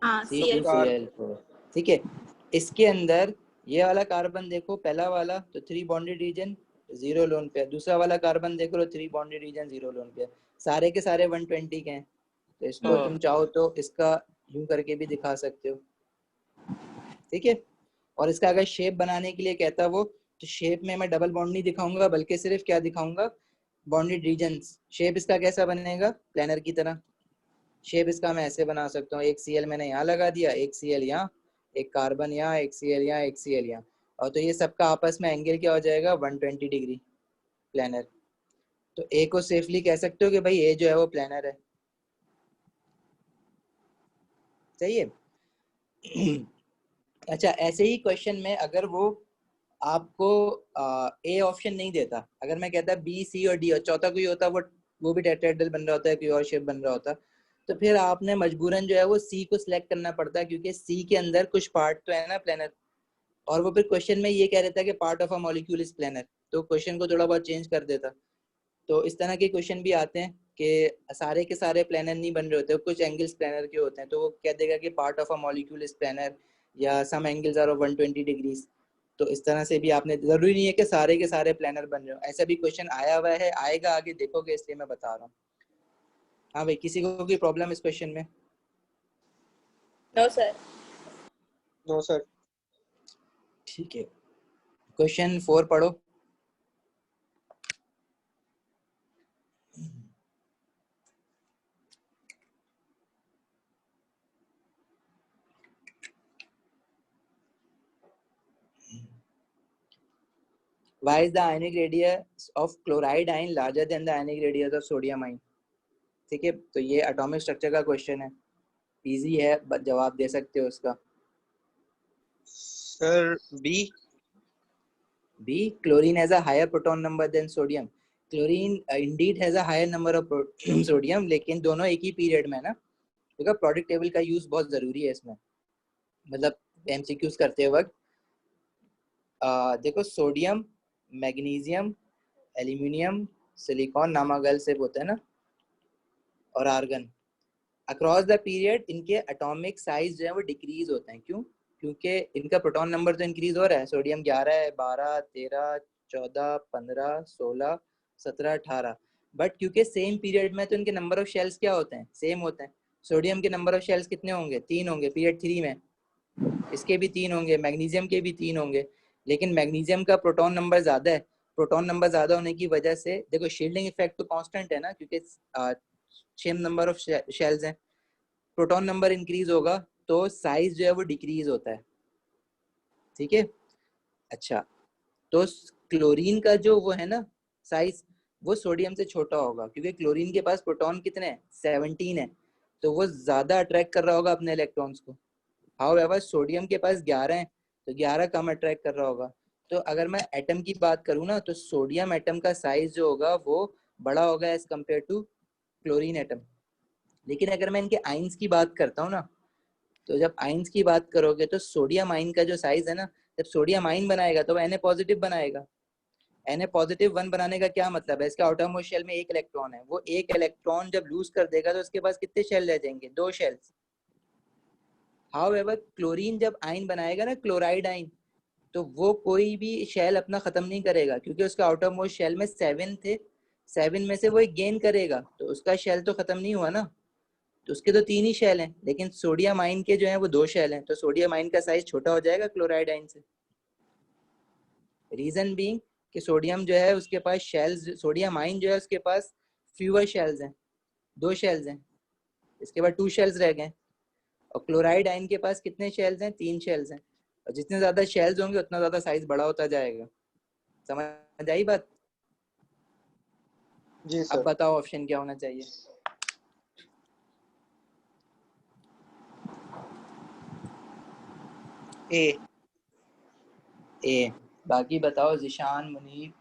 हाँ तो Cl4। C2Cl4। ठीक है। इसके अंदर ये वाला कार्बन देखो, पहला वाला तो 3 बॉन्डेड रीजन 0 लोन पे, दूसरा वाला कार्बन देखो तो 3 बॉन्डेड रीजन 0 लोन पे, सारे के सारे 120 के हैं। तो इसको हाँ। तुम चाहो तो इसका यूं करके भी दिखा सकते हो। ठीक है। और इसका अगर शेप बनाने के लिए कहता वो, तो शेप में मैं डबल बॉन्ड नहीं दिखाऊंगा बल्कि सिर्फ क्या दिखाऊंगा, बॉन्डेड रीजन्स। शेप इसका कैसा बनेगा, प्लानर की तरह। शेप इसका मैं ऐसे बना सकता हूँ, एक Cl मैंने यहाँ लगा दिया, एक Cl यहाँ, एक कार्बन यहाँ, एक Cl यहाँ, एक Cl यहाँ, और तो ये सबका आपस में एंगल क्या हो जाएगा, 120 डिग्री प्लानर। तो ए को सेफली कह सकते हो कि भाई ए जो है वो प्लानर है। सही है। अच्छा, ऐसे ही क्वेश्चन में अगर वो आपको ए ऑप्शन नहीं देता, अगर मैं कहता बी सी और डी और चौथा कोई होता वो भी टेट्राहेड्रल बन रहा होता है, कोई और शेप बन रहा होता, तो फिर आपने मजबूरन जो है वो सी को सिलेक्ट करना पड़ता है, क्योंकि सी के अंदर कुछ पार्ट तो है ना प्लानर, और वो फिर क्वेश्चन में ये कह रहता है कि part of a molecule is planar, तो क्वेश्चन को थोड़ा बहुत चेंज कर देता। तो इस तरह के क्वेश्चन भी आते हैं कि सारे के सारे प्लानर नहीं बन रहे होते, कुछ एंगल्स प्लानर के होते हैं, तो वो कह देगा कि part of a molecule is planar, या some angles are of 120 degrees. तो इस तरह से भी आपने, जरूरी नहीं है कि सारे के सारे प्लानर बन रहे हो, ऐसा भी क्वेश्चन आया हुआ है, आएगा आगे देखोगे, इसलिए मैं बता रहा हूँ। हाँ भाई, किसी को कोई प्रॉब्लम इस क्वेश्चन में? No sir. No sir. ठीक है, क्वेश्चन 4 पढ़ो। Why is the ionic radius of chloride ion larger than the ionic radius of sodium ion? ठीक है, तो ये एटॉमिक स्ट्रक्चर का क्वेश्चन है, इजी है, जवाब दे सकते हो उसका। Sir B. B, chlorine has a higher proton number than sodium. Chlorine indeed has a higher number of sodium, लेकिन दोनों एक ही पीरियड में ना, देखो प्रोडक्ट टेबल का यूज बहुत जरूरी है इसमें, मतलब एमसीक्यूज करते वक्त। देखो सोडियम, मैग्नीशियम, एल्यूमिनियम, सिलिकॉन नामागल से होता है ना, और आर्गन, अक्रॉस द पीरियड इनके एटॉमिक साइज जो है वो डिक्रीज होते हैं। क्यों? क्योंकि इनका प्रोटॉन नंबर तो इंक्रीज हो रहा है, सोडियम 11 है, 12, 13, 14, 15, 16, 17, 18, बट क्योंकि सेम पीरियड में तो इनके नंबर ऑफ शेल्स क्या होते हैं, सेम होते हैं। सोडियम के नंबर ऑफ शेल्स कितने होंगे, 3 होंगे पीरियड 3 में, इसके भी 3 होंगे, मैग्नीशियम के भी 3 होंगे, लेकिन मैग्नीशियम का प्रोटॉन नंबर ज्यादा है। प्रोटॉन नंबर ज्यादा होने की वजह से देखो शील्डिंग इफेक्ट तो कांस्टेंट है ना, क्योंकि सेम नंबर ऑफ शेल्स हैं, प्रोटॉन नंबर इंक्रीज होगा तो साइज जो है वो डिक्रीज होता है। ठीक है। अच्छा, तो क्लोरीन का जो वो है ना साइज, वो सोडियम से छोटा होगा, क्योंकि क्लोरीन के पास प्रोटॉन कितने हैं, 17 है, तो वो ज्यादा अट्रैक्ट कर रहा होगा अपने इलेक्ट्रॉन्स को। हाउएवर सोडियम के पास 11 है, तो 11 कम अट्रैक्ट कर रहा होगा। तो अगर मैं एटम की बात करूँ ना, तो सोडियम एटम का साइज जो होगा वो बड़ा होगा as compare to chlorine atom. लेकिन अगर मैं इनके आइंस की बात करता हूँ ना, तो जब आइंस की बात करोगे तो सोडियम आइन का जो साइज है ना, जब सोडियम आइन बनाएगा तो वो Na पॉजिटिव बनाएगा। Na पॉजिटिव 1 बनाने का क्या मतलब है, इसके आउटरमोस्ट शेल में एक इलेक्ट्रॉन है, वो एक इलेक्ट्रॉन जब लूज कर देगा तो उसके पास कितने शेल रह जाएंगे, 2 शेल्स। हाउएवर क्लोरीन जब आइन बनाएगा ना, क्लोराइड आइन, तो वो कोई भी शेल अपना खत्म नहीं करेगा, क्योंकि उसका आउटर मोस्ट शेल में 7 थे, 7 में से वो एक गेन करेगा, तो उसका शेल तो खत्म नहीं हुआ ना, तो उसके तो 3 ही शेल हैं, लेकिन सोडियम आइन के जो है वो 2 शेल हैं, तो सोडियम आइन का साइज छोटा हो जाएगा क्लोराइड आइन से। रीजन बीइंग कि सोडियम जो है उसके पास शेल्स, सोडियम आइन जो है उसके पास फ्यूअर शेल्स हैं, 2 शेल्स हैं, इसके बाद 2 शेल्स रह गए। और क्लोराइड आइन के पास कितने शेल्स हैं, 3 शेल्स हैं, और जितने ज्यादा शेल्स होंगे उतना ज्यादा साइज बड़ा होता जाएगा। समझ आई बात? जी अब सर। बताओ ऑप्शन क्या होना चाहिए। ए। ए। बाकी बताओ, जिशान, मुनीब,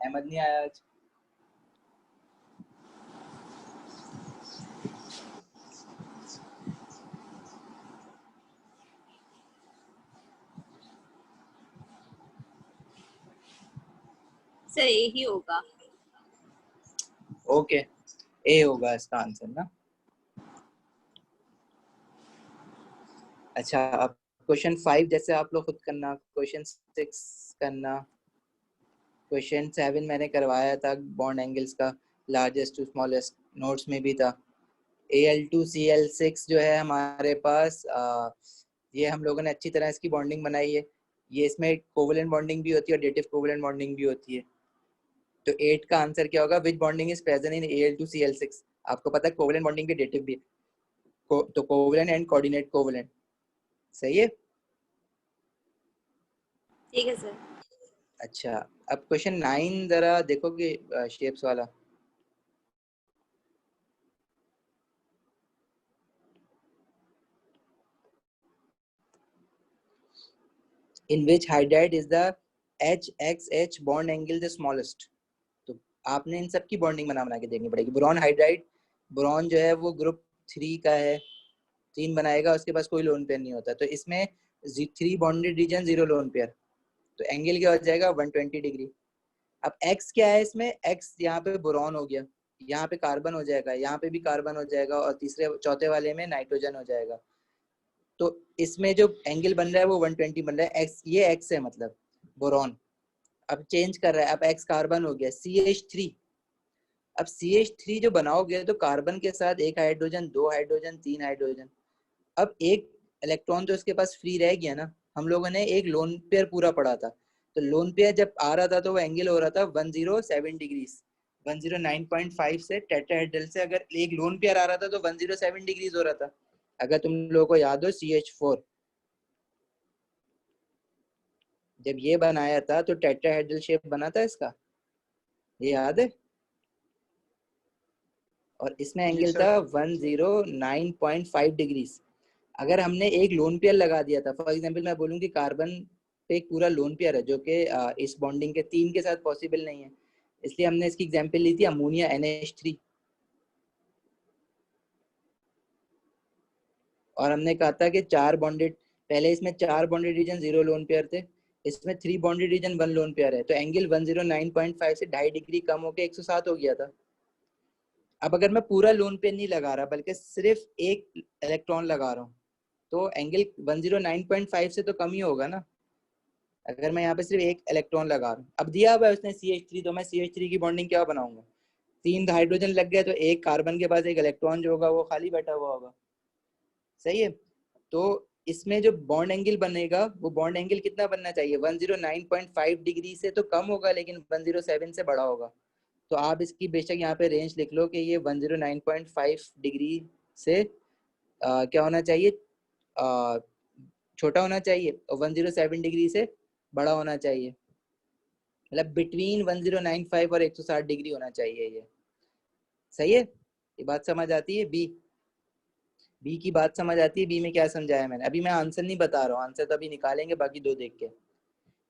अहमद नहीं आया आज? सर यही होगा। ओके, ए होगा इसका आंसर ना। अच्छा, अब क्वेश्चन 5 जैसे आप लोग खुद करना, क्वेश्चन 6 करना, क्वेश्चन 7 मैंने करवाया था बॉन्ड एंगल्स का, लार्जेस्ट टू स्मॉलेस्ट, नोट्स में भी था। Al2Cl6 जो है हमारे पास, ये हम लोगों ने अच्छी तरह इसकी बॉन्डिंग बनाई है। ये इसमें कोवलेंट बॉन्डिंग भी होती है और डेटिव कोवलेंट बॉन्डिंग भी होती है। तो 8 का आंसर क्या होगा? Which bonding is present in Al2Cl6? आपको पता है कोवलेंट बॉन्डिंग भी डेटिव भी है, तो कोवलेंट एंड कोऑर्डिनेट कोवलेंट। सही है। ठीक है सर। अच्छा, अब क्वेश्चन 9 जरा देखोगे, शेप्स वाला। In which hydride is the HXH bond angle the smallest? तो आपने इन सब की बॉन्डिंग बना के देखनी पड़ेगी। बोरॉन हाइड्राइड, बोरॉन जो है वो ग्रुप 3 का है, 3 बनाएगा, उसके पास कोई लोन पेयर नहीं होता, तो इसमें 3 बॉन्डेड रीजन 0 लोन पेयर, तो एंगल क्या हो जाएगा? 120 डिग्री। अब x क्या है इसमें? x यहाँ पे बोरॉन हो गया, यहाँ पे कार्बन हो जाएगा, यहाँ पे भी कार्बन हो जाएगा, और तीसरे चौथे वाले में नाइट्रोजन हो जाएगा। तो इसमें जो एंगल बन रहा है वो 120 बन रहा है। x, ये x है मतलब बोरॉन। अब चेंज कर रहा है, अब x कार्बन हो गया, CH3। अब CH3 जो बनाओगे तो कार्बन के साथ एक हाइड्रोजन, 2 हाइड्रोजन, 3 हाइड्रोजन। अब एक इलेक्ट्रॉन तो इसके पास फ्री रह गया ना। हम लोगों ने एक लोन पेयर पूरा पढ़ा था, तो लोन पेयर जब आ रहा था तो वो एंगल हो रहा था 107 डिग्री, 109.5 से टेट्राहेड्रल से अगर एक लोन पेयर आ रहा था तो 107 डिग्रीज हो रहा था। अगर तुम लोगों को याद हो, CH4 जब ये बनाया था तो टेट्राहेड्रल शेप बना था इसका, ये याद है? और इसमें जी एंगल सर। था 109.5 डिग्रीज। अगर हमने एक लोन पेयर लगा दिया था, फॉर एग्जांपल मैं बोलूं कि कार्बन पे एक पूरा लोन पेयर है जो कि इस बॉन्डिंग के 3 के साथ पॉसिबल नहीं है, इसलिए हमने इसकी एग्जांपल ली थी अमोनिया NH3। और हमने कहा था कि 4 बॉन्डेड, पहले इसमें 4 बॉन्डेड रीजन 0 लोन पेयर थे, इसमें 3 बॉन्डेड रीजन 1 लोन पेयर है, तो एंगल 109.5 से 2.5 डिग्री कम होकर 107 हो गया था। अब अगर मैं पूरा लोन पेयर नहीं लगा रहा बल्कि सिर्फ एक इलेक्ट्रॉन लगा रहा हूँ, तो एंगल 109.5 से तो कम ही होगा ना। अगर मैं यहाँ पे सिर्फ एक इलेक्ट्रॉन लगा रहा हूँ, अब दिया हुआ है उसने CH3, तो मैं CH3 की बॉन्डिंग क्या बनाऊंगा? 3 हाइड्रोजन लग गए तो एक कार्बन के पास एक इलेक्ट्रॉन जो होगा वो खाली बैठा हुआ होगा। सही है। तो इसमें जो बॉन्ड एंगल बनेगा वो बॉन्ड एंगल कितना बनना चाहिए? 109.5 डिग्री से तो कम होगा लेकिन 107 से बड़ा होगा। तो आप इसकी बेशक यहाँ पे रेंज लिख लो कि ये 109.5 डिग्री से क्या होना चाहिए? छोटा होना चाहिए, और 107 डिग्री से बड़ा होना चाहिए, मतलब बिटवीन 1095 और 160 डिग्री होना चाहिए ये। सही है, ये बात समझ आती है? बी की बात समझ आती है? बी में क्या समझाया मैंने? अभी मैं आंसर नहीं बता रहा हूँ, आंसर तो अभी निकालेंगे बाकी 2 देख के,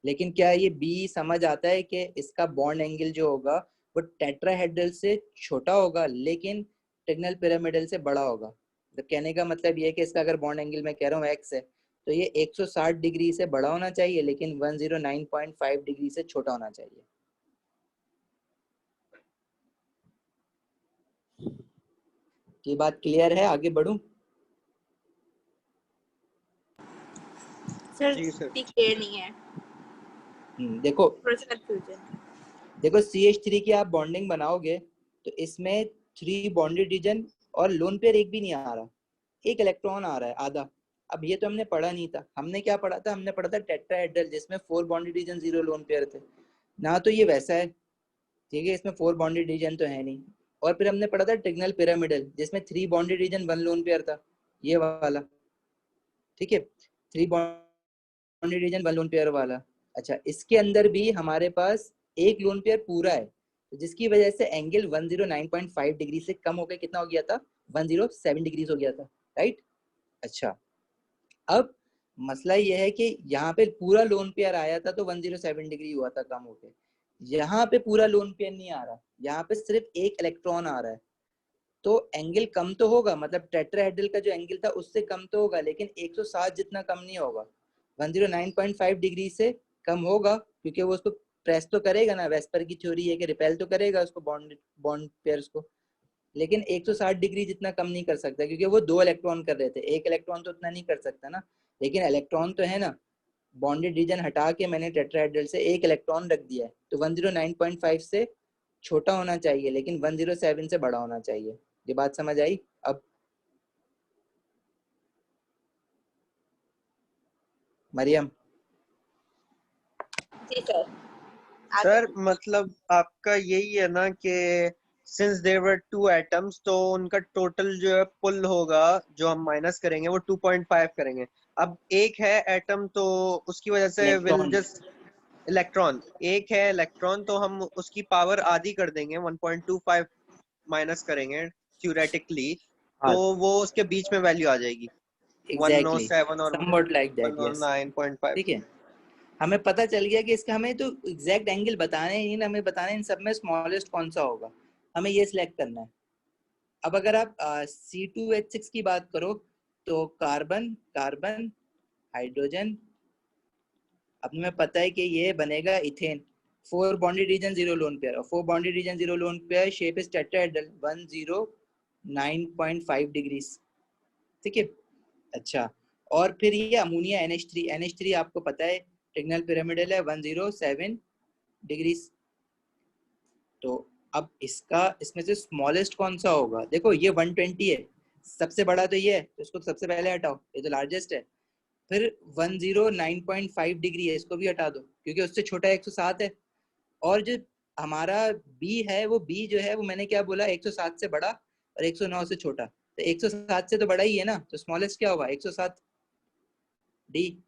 लेकिन क्या ये बी समझ आता है कि इसका बॉन्ड एंगल जो होगा वो टेट्राहेड्रल से छोटा होगा लेकिन ट्रिगोनल पिरामिडल से बड़ा होगा। तो कहने का मतलब ये है कि इसका अगर बॉन्ड एंगल मैं कह रहा हूँ x है, तो ये 160 डिग्री से बड़ा होना चाहिए लेकिन 109.5 डिग्री से छोटा होना चाहिए। ये बात क्लियर है? आगे बढ़ूं? सर जी सर। क्लियर नहीं है, देखो थोड़ा सा कंफ्यूजन। देखो CH3 की आप बॉन्डिंग बनाओगे तो इसमें 3 बॉन्डेड रीजन और लोन पेयर एक भी नहीं आ रहा, एक इलेक्ट्रॉन आ रहा है आधा। अब ये तो हमने पढ़ा नहीं था, हमने क्या पढ़ा था? हमने पढ़ा था टेट्राहेड्रल जिसमें 4 बॉन्डेड रीजन 0 लोन पेयर थे ना, तो ये वैसा है। ठीक है, इसमें 4 बॉन्डेड रीजन तो है नहीं। और फिर हमने पढ़ा था ट्रिगोनल पिरामिडल जिसमें 3 बॉन्डेड रीजन 1 लोन पेयर था, ये वाला। ठीक है, 3 बॉन्डेड रीजन 1 लोन पेयर वाला। अच्छा, इसके अंदर भी हमारे पास एक लोन पेयर पूरा है, तो जिसकी वजह से एंगल 109.5 डिग्री से कम होकर कितना हो गया था? 107 डिग्री हो गया था, राइट? अच्छा, अब मसला ये है कि यहाँ पे पूरा लोन पेयर आया था तो 107 डिग्री हुआ था कम होके, यहाँ पे पूरा लोन पेयर नहीं आ रहा, यहाँ पे सिर्फ एक इलेक्ट्रॉन आ रहा है, तो एंगल कम तो होगा, मतलब टेट्राहेड्रल का जो एंगल था उससे कम तो होगा, लेकिन 107 जितना कम नहीं होगा, 109.5 डिग्री से कम होगा, क्योंकि वो उसको प्रेस तो करेगा ना, वेस्पर की थ्योरी है कि रिपेल तो करेगा उसको बॉन्ड बॉन्ड पेयर्स को, लेकिन 160 डिग्री जितना कम नहीं कर सकता, क्योंकि वो 2 इलेक्ट्रॉन कर रहे थे, एक इलेक्ट्रॉन तो उतना नहीं कर सकता ना, लेकिन इलेक्ट्रॉन तो है ना, बॉन्डेड रीजन हटा के मैंने टेट्राहेड्रल से एक इलेक्ट्रॉन रख दिया है, तो 109.5 से छोटा होना चाहिए, लेकिन 107 से बड़ा होना चाहिए। ये बात समझ आई? अब मरियम? जी सर, सर आगे। मतलब आपका यही है ना कि since there were two atoms, तो उनका टोटल जो है पुल होगा, जो हम माइनस करेंगे वो 2.5 करेंगे। अब एक है एटम तो उसकी वजह से विल इलेक्ट्रॉन। जस्ट इलेक्ट्रॉन, एक है इलेक्ट्रॉन तो हम उसकी पावर आधी कर देंगे, 1.25 माइनस करेंगे थ्योरेटिकली, तो हाँ, वो उसके बीच में वैल्यू आ जाएगी एग्जैक्टली, 107 और समवॉट लाइक दैट, यस। 109.5। ठीक है, हमें पता चल गया कि इसका हमें तो एग्जैक्ट एंगल बताने ही नहीं, हमें बताना है इन सब में स्मॉलेस्ट कौन सा होगा, हमें ये सिलेक्ट करना है। अब अगर आप C2H6 की बात करो, तो कार्बन कार्बन हाइड्रोजन, अब हमें पता है कि ये बनेगा ethane, 4 bonded region 0 lone pair, और 4 bonded region 0 lone pair, shape is tetrahedral, 109.5 degree. ठीक है, अच्छा, और फिर ये अमोनिया NH3, NH3 आपको पता है ट्रिगोनल पिरामिडल है, 107 डिग्री। तो अब इसका इसमें से स्मॉलेस्ट कौन सा होगा? देखो ये 120 है, सबसे बड़ा तो ये है, तो इसको सबसे पहले हटाओ, ये तो लार्जेस्ट है। फिर 109.5 डिग्री है, इसको भी हटा दो, क्योंकि उससे छोटा 107 है। और जो हमारा बी है, वो बी जो है वो मैंने क्या बोला, 107 से बड़ा और 109 से छोटा, तो 107 से तो बड़ा ही है ना, तो स्मॉलेस्ट क्या होगा? 107 डी।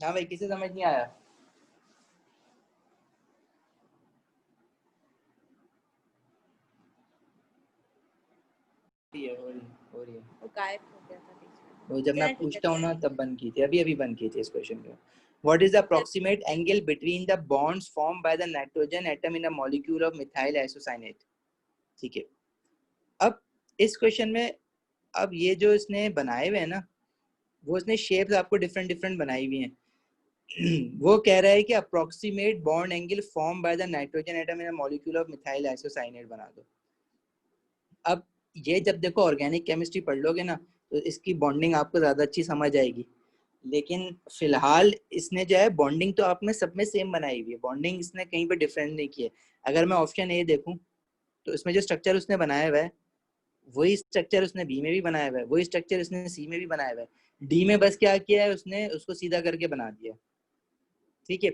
हाँ भाई, किसे समझ नहीं आया? हो रही है। वो गायब हो गया था बीच में। वो जब मैं चलें ठीक है पूछता हूँ ना तब बंद की थी, अभी अभी बंद की थी इस क्वेश्चन को। What is the approximate angle between the bonds formed by the nitrogen atom in a molecule of methyl isocyanate? ठीक है, अब इस क्वेश्चन में, अब ये जो इसने बनाए हुए हैं ना, वो इसने शेप्स आपको डिफरेंट डिफरेंट बनाई हुई हैं। वो कह रहा है कि approximate bond angle form by the nitrogen atom in a molecule of methyl isocyanate बना दो। अब ये जब देखो ऑर्गेनिक केमिस्ट्री पढ़ लोगे ना, तो इसकी बॉन्डिंग आपको ज़्यादा अच्छी समझ आएगी, लेकिन फिलहाल इसने जो है बॉन्डिंग तो आप में सब में सेम बनाई हुई है, बॉन्डिंग इसने कहीं पे डिफरेंट नहीं की है। अगर मैं ऑप्शन ए देखूं, तो इसमें जो स्ट्रक्चर उसने बनाया हुआ है, वही स्ट्रक्चर उसने बी में भी बनाया हुआ है, वही स्ट्रक्चर उसने सी में भी बनाया हुआ है, डी में बस क्या किया है उसने, उसको सीधा करके बना दिया। ठीक है,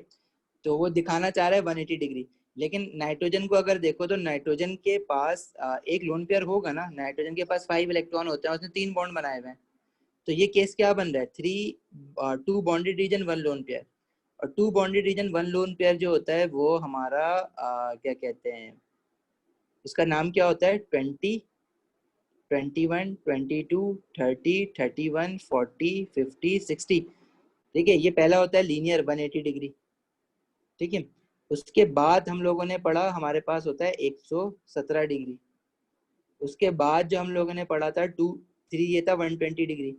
तो वो दिखाना चाह रहा है 180 डिग्री, लेकिन नाइट्रोजन को अगर देखो तो नाइट्रोजन के पास एक लोन पेयर होगा ना, नाइट्रोजन के पास 5 इलेक्ट्रॉन होते हैं, उसने 3 बॉन्ड बनाए हुए हैं, तो ये केस क्या बन रहा है, 2 बॉन्डेड रीजन 1 लोन पेयर, और 2 बॉन्डेड रीजन 1 लोन पेयर जो होता है वो हमारा क्या कहते हैं, उसका नाम क्या होता है, 20 21 22 30 31 40 50 60। ठीक है, ये पहला होता है लीनियर 180 डिग्री। ठीक है, उसके बाद हम लोगों ने पढ़ा हमारे पास होता है 117 डिग्री, उसके बाद जो हम लोगों ने पढ़ा था 3 ये था 120 डिग्री,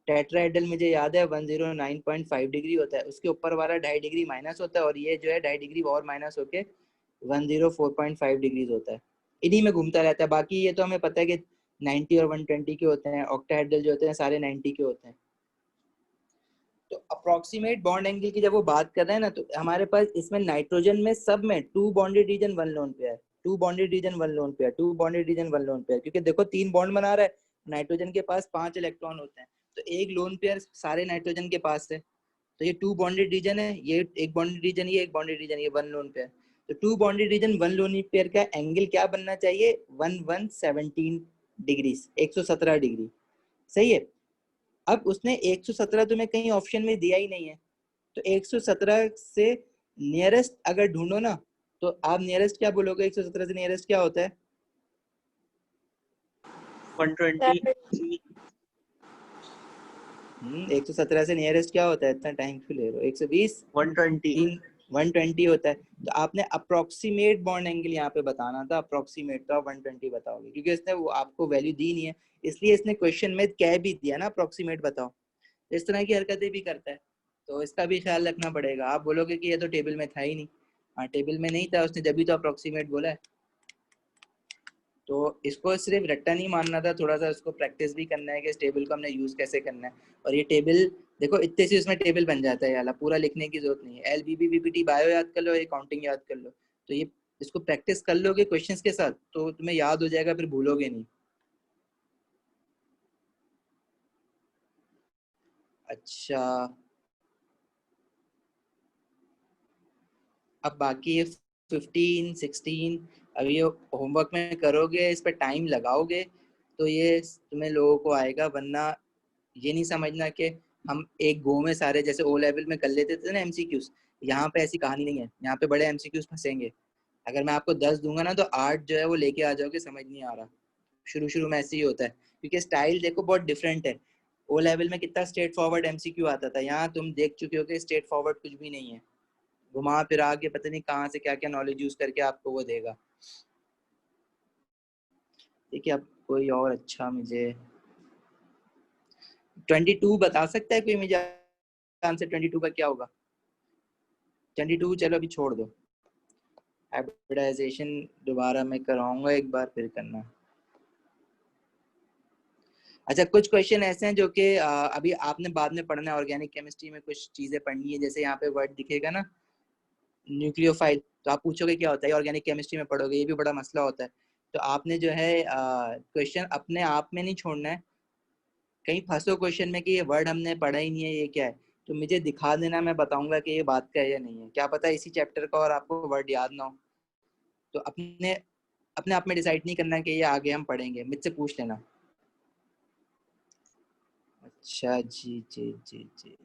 टेट्राहेड्रल मुझे याद है 109.5 डिग्री होता है, उसके ऊपर वाला 2.5 डिग्री माइनस होता है, और ये जो है 2.5 डिग्री और माइनस होके 104.5 डिग्री होता है, इन्हीं में घूमता रहता है। बाकी ये तो हमें पता है कि 90 और 120 के होते हैं, ऑक्टाहेड्रल जो होते हैं सारे 90 के होते हैं। तो अप्रोक्सीमेट बॉन्ड एंगल की जब वो बात कर रहे हैं ना, तो हमारे पास इसमें नाइट्रोजन में सब में 2 bonded region 1 lone pair, 2 bonded region 1 lone pair, 2 bonded region 1 lone pair, क्योंकि देखो 3 बॉन्ड बना रहा है, नाइट्रोजन के पास 5 इलेक्ट्रॉन होते हैं, तो एक लोन पेयर सारे नाइट्रोजन के पास है, तो ये 2 बॉन्डेड रीजन है, ये एक बॉन्डेड रीजन, ये एक बॉन्डेड रीजन, ये 1 लोन पेयर, तो 2 बॉन्डेड रीजन 1 लोन पेयर का एंगल क्या बनना चाहिए, 1117 डिग्री, 117 डिग्री। सही है, अब उसने 117 तुम्हें कहीं ऑप्शन में दिया ही नहीं है, तो 117 से नियरेस्ट अगर ढूंढो ना, तो आप नियरेस्ट क्या बोलोगे, 117 से नियरेस्ट क्या होता है? 120। 117 से नियरेस्ट क्या होता है, इतना टाइम क्यों ले रहे हो? 120 120 120 होता है। तो आपने अप्रोक्सीमेट बॉन्ड एंगल यहाँ पे बताना था, अप्रोक्सीमेट, तो आप 120 बताओगे क्योंकि इसने वो आपको वैल्यू दी नहीं है, इसलिए इसने क्वेश्चन में कह भी दिया ना अप्रोक्सीमेट बताओ। इस तरह की हरकतें भी करता है, तो इसका भी ख्याल रखना पड़ेगा। आप बोलोगे कि ये तो टेबल में था ही नहीं, हाँ टेबल में नहीं था, उसने जब भी तो अप्रोक्सीमेट बोला है। तो इसको सिर्फ रट्टा नहीं मानना था, थोड़ा सा उसको प्रैक्टिस भी करना है कि इस टेबल को हमने यूज कैसे करना है। और ये टेबल देखो इतने से उसमें टेबल बन जाता है, यार पूरा लिखने की जरूरत नहीं है। LBB बायो याद कर लो, ये काउंटिंग याद कर लो, तो ये इसको प्रैक्टिस कर लोगे क्वेश्चंस के साथ तो तुम्हें याद हो जाएगा, फिर भूलोगे नहीं। अच्छा, अब बाकी ये 15 16 अब ये होमवर्क में करोगे, इस पर टाइम लगाओगे तो ये तुम्हें लोगों को आएगा, वरना ये नहीं समझना कि हम एक गो में सारे जैसे ओ लेवल में कर लेते थे ना MCQs। यहाँ पे ऐसी कहानी नहीं है, यहाँ पे बड़े MCQs फंसेंगे। अगर मैं आपको 10 दूंगा ना तो 8 जो है वो लेके आ जाओगे, समझ नहीं आ रहा। शुरू शुरू में ऐसे ही होता है क्योंकि स्टाइल देखो बहुत डिफरेंट है। ओ लेवल में कितना स्ट्रेट फॉरवर्ड MCQ आता था, यहाँ तुम देख चुके हो कि स्ट्रेट फॉरवर्ड कुछ भी नहीं है, घुमा फिरा के पता नहीं कहाँ से क्या क्या नॉलेज यूज करके आपको वो देगा। देखिए अब कोई और अच्छा मुझे 22 बता सकता है कोई मुझे आंसर? 22 का क्या होगा? 22 चलो अभी छोड़ दो, हाइब्रिडाइजेशन दोबारा मैं कराऊंगा एक बार, फिर करना। अच्छा, कुछ क्वेश्चन ऐसे हैं जो कि अभी आपने बाद में पढ़ना है, ऑर्गेनिक केमिस्ट्री में कुछ चीजें पढ़नी है। जैसे यहाँ पे वर्ड दिखेगा ना न्यूक्लियोफाइल, तो आप पूछोगे क्या होता है, ऑर्गेनिक केमिस्ट्री में पढ़ोगे, ये भी बड़ा मसला होता है। तो आपने जो है क्वेश्चन अपने आप में नहीं छोड़ना है, कहीं फंसो क्वेश्चन में कि ये वर्ड हमने पढ़ा ही नहीं है, ये क्या है, तो मुझे दिखा देना, मैं बताऊंगा कि ये बात का है या नहीं है। क्या पता इसी चैप्टर का और आपको वर्ड याद ना हो, तो अपने अपने आप में डिसाइड नहीं करना कि ये आगे हम पढ़ेंगे, मुझसे पूछ लेना। अच्छा जी जी जी जी।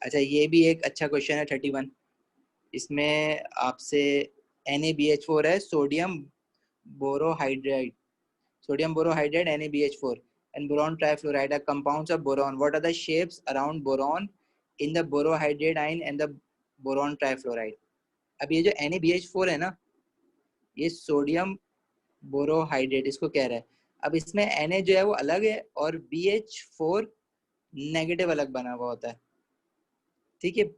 अच्छा, ये भी एक अच्छा क्वेश्चन है 31। इसमें आपसे NaBH4 है, sodium borohydride, sodium borohydride NaBH4 and boron trifluoride are compounds of boron. What are the shapes around boron in the borohydride ion and the boron trifluoride? अब ये जो NaBH4 है ना, ये सोडियम बोरोहाइड्रेट इसको कह रहा है। अब इसमें Na जो है वो अलग है और BH4 नेगेटिव अलग बना हुआ होता है, ठीक है।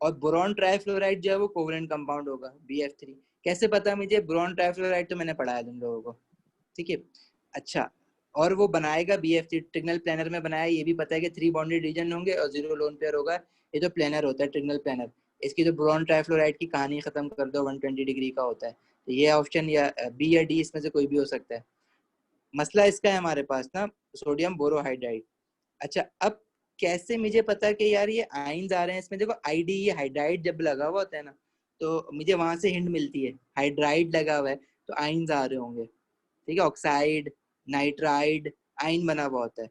और बोरॉन ट्राइफ्लोराइड जो है वो कोवेलेंट कंपाउंड होगा BF3। कैसे पता मुझे? बोरॉन ट्राइफ्लोराइड तो मैंने पढ़ाया तुम लोगों को, ठीक है। अच्छा, और वो बनाएगा BF3 ट्रिगनल प्लानर में बनाया, ये भी पता है कि 3 बॉन्डेड रीजन होंगे और 0 लोन पेयर होगा। ये जो प्लानर होता है ट्रिगनल प्लानर, इसकी जो बोरॉन ट्राइफ्लोराइड की कहानी खत्म कर दो, 120 डिग्री का होता है। तो ये ऑप्शन या B या D इसमें से कोई भी हो सकता है। मसला इसका है हमारे पास ना, सोडियम बोरोहाइड्राइड। अच्छा, अब कैसे मुझे पता कि यार ये आइंस आ रहे हैं इसमें? देखो ID, ये हाइड्राइड जब लगा हुआ होता है ना, तो मुझे वहां से हिंट मिलती है, हाइड्राइड लगा हुआ है तो आइंस आ रहे होंगे, ठीक है। ऑक्साइड, नाइट्राइड, आइन बना हुआ होता है।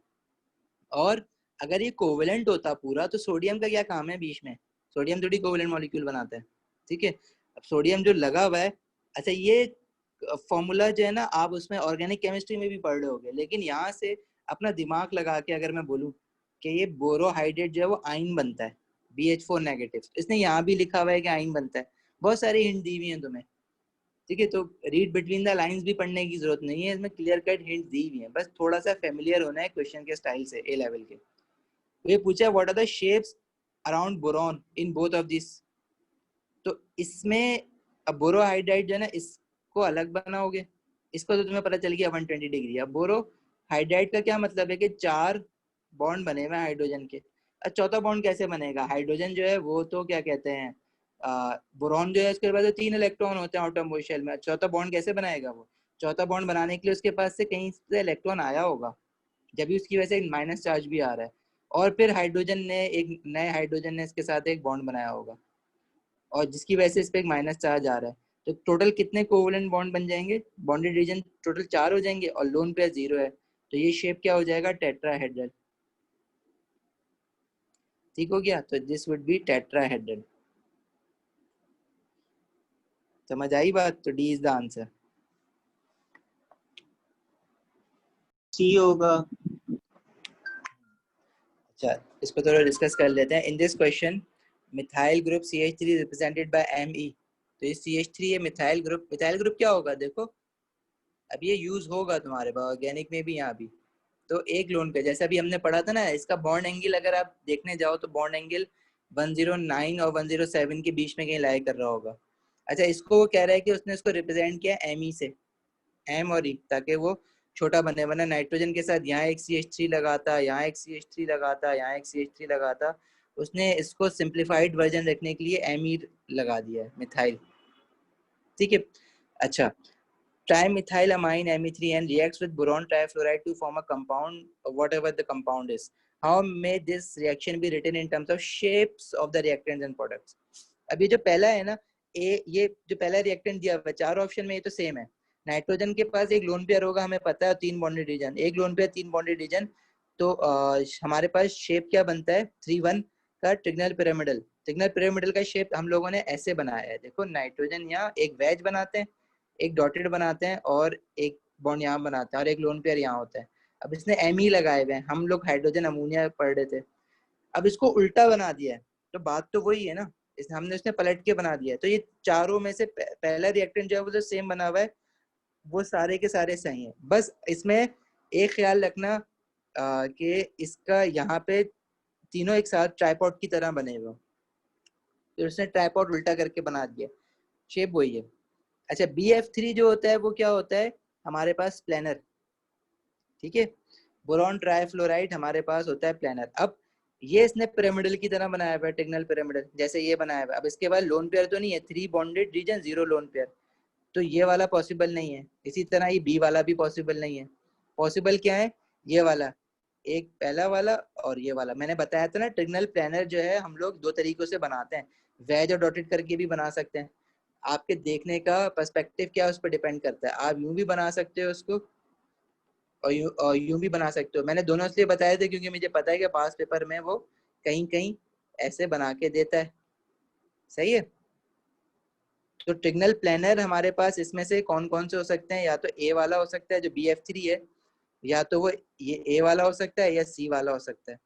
और अगर ये कोवेलेंट होता पूरा तो सोडियम का क्या काम है बीच में? सोडियम थोड़ी कोवेलेंट मॉलिक्यूल बनाता है, ठीक है। अब सोडियम जो लगा हुआ है, अच्छा ये फॉर्मूला जो है ना आप उसमें ऑर्गेनिक केमिस्ट्री में भी पढ़ रहे होगे, लेकिन यहाँ से अपना दिमाग लगा के अगर मैं बोलूँ कि ये बोरोहाइड्रेट जो है वो आइन बनता है BH4 नेगेटिव, इसने यहाँ भी लिखा हुआ है कि आइन बनता है, बहुत सारी हिंट दी हुई है तुम्हें, ठीक है। तो रीड बिटवीन द लाइंस भी पढ़ने की जरूरत नहीं है, इसमें क्लियर कट हिंट दी हुई है, बस थोड़ा सा फेमिलियर होना है क्वेश्चन के स्टाइल से A लेवल के। तो ये पूछा what are the shapes around boron in both of this, तो इसमें अब बोरोहाइड्राइड जो है ना इसको अलग बनाओगे, इसको तो तुम्हें पता चल गया 120 डिग्री। अब बोरोहाइड्राइड का क्या मतलब है कि 4 बॉन्ड बने हुए हाइड्रोजन के। अब चौथा बॉन्ड कैसे बनेगा? हाइड्रोजन जो है वो तो क्या कहते हैं, बोरॉन जो है उसके पास 3 इलेक्ट्रॉन होते हैं आउटर शेल में, चौथा बॉन्ड कैसे बनाएगा वो? चौथा बॉन्ड बनाने के लिए उसके पास से कहीं से इलेक्ट्रॉन आया होगा, जब भी उसकी वजह से माइनस चार्ज भी आ रहा है, और फिर हाइड्रोजन ने एक नए हाइड्रोजन ने इसके साथ एक बॉन्ड बनाया होगा, और जिसकी वजह से इस पे एक माइनस चार्ज आ रहा है। तो टोटल कितने कोवेलेंट बॉन्ड बन जाएंगे? बॉन्डेड रीजन टोटल 4 हो जाएंगे और लोन पेयर 0 है, तो ये शेप क्या हो जाएगा? टेट्राहेड्रल, ठीक हो गया। तो दिस वुड बी टेट्राहेड्रल, समझ आई बात? तो D इज द आंसर। सी होगा। अच्छा, इसको थोड़ा डिस्कस कर लेते हैं। In this question methyl group CH3 represented by Me। तो ये CH3 है मिथाइल ग्रुप क्या होगा देखो, अब ये यूज होगा तुम्हारे ऑर्गेनिक में भी यहाँ भी। तो एक लोन पे जैसे अभी हमने पढ़ा था ना, इसका बॉन्ड एंगल अगर आप देखने जाओ तो बॉन्ड एंगल 109 और 107 के बीच में कहीं लाई कर रहा होगा। अच्छा, इसको वो कह रहा है कि उसने इसको रिप्रेजेंट किया Me से, M और E, ताकि वो छोटा बने, वरना नाइट्रोजन के साथ यहाँ एक CH3 लगाता, यहाँ एक CH3 लगाता, यहाँ एक CH3 लगाता। उसने इसको सिंप्लीफाइड वर्जन रखने के लिए Me लगा दिया है, मिथाइल। ठीक है। अच्छा, trimethylamine Me3N reacts with boron trifluoride to form a compound, whatever the compound is. How may this reaction be written in terms of shapes of the reactants and products? अब ये जो पहला है ना, ये जो पहला रिएक्टेंट दिया हुआ है, चार ऑप्शन में ये तो सेम है। नाइट्रोजन के पास एक लोन पेयर होगा, हमें पता है, 3 बॉन्डेड रीजन, एक लोन पेयर 3 बॉन्डेड रीजन। तो हमारे पास शेप क्या बनता है, 3-1 का ट्रिगनल पिरामिडल। ट्रिगनल पिरामिडल का शेप हम लोगों ने ऐसे बनाया है, देखो नाइट्रोजन यहाँ एक वेज बनाते हैं, एक डॉटेड बनाते हैं और एक बॉन्ड यहाँ बनाते हैं और एक लोन पेयर यहाँ होता है। अब इसने Me लगाए हुए हैं, हम लोग हाइड्रोजन अमोनिया पढ़ रहे थे, अब इसको उल्टा बना दिया है। तो बात तो वही है ना, हमने उसने पलट के बना दिया है। तो ये चारों में से पहला रिएक्टेंट जो है वो जो सेम बना हुआ है, वो सारे के सारे सही है। बस इसमें एक ख्याल रखना कि इसका यहाँ पे तीनों एक साथ ट्राइपॉड की तरह बने हुए, तो उसने ट्राइपॉड उल्टा करके बना दिया, शेप वही है। अच्छा, BF3 जो होता है वो क्या होता है, हमारे पास प्लेनर। ठीक है, बोरॉन ट्राइफ्लोराइड हमारे पास होता है प्लेनर। अब ये इसने पिरामिडल की तरह बनाया हुआ है, टेक्नल पिरामिडल जैसे ये बनाया हुआ है। अब इसके बाद लोन पेयर तो नहीं है, 3 बॉन्डेड रीजन 0 लोन पेयर, तो ये वाला पॉसिबल नहीं है। इसी तरह ये बी वाला भी पॉसिबल नहीं है। पॉसिबल क्या है, ये वाला, एक पहला वाला और ये वाला। मैंने बताया था ना, ट्रिगनल प्लेनर जो है हम लोग 2 तरीकों से बनाते हैं, वेज और डॉटेड करके भी बना सकते हैं। आपके देखने का पर्सपेक्टिव क्या उस पर डिपेंड करता है। आप यूं भी बना सकते हो उसको और यूं भी बना सकते हो। मैंने दोनों इसलिए बताए थे क्योंकि मुझे पता है कि पास पेपर में वो कहीं कहीं ऐसे बना के देता है। सही है। तो ट्रिगनल प्लेनर हमारे पास इसमें से कौन कौन से हो सकते हैं, या तो ए वाला हो सकता है जो BF3 है, या तो वो ये ए वाला हो सकता है या सी वाला हो सकता है।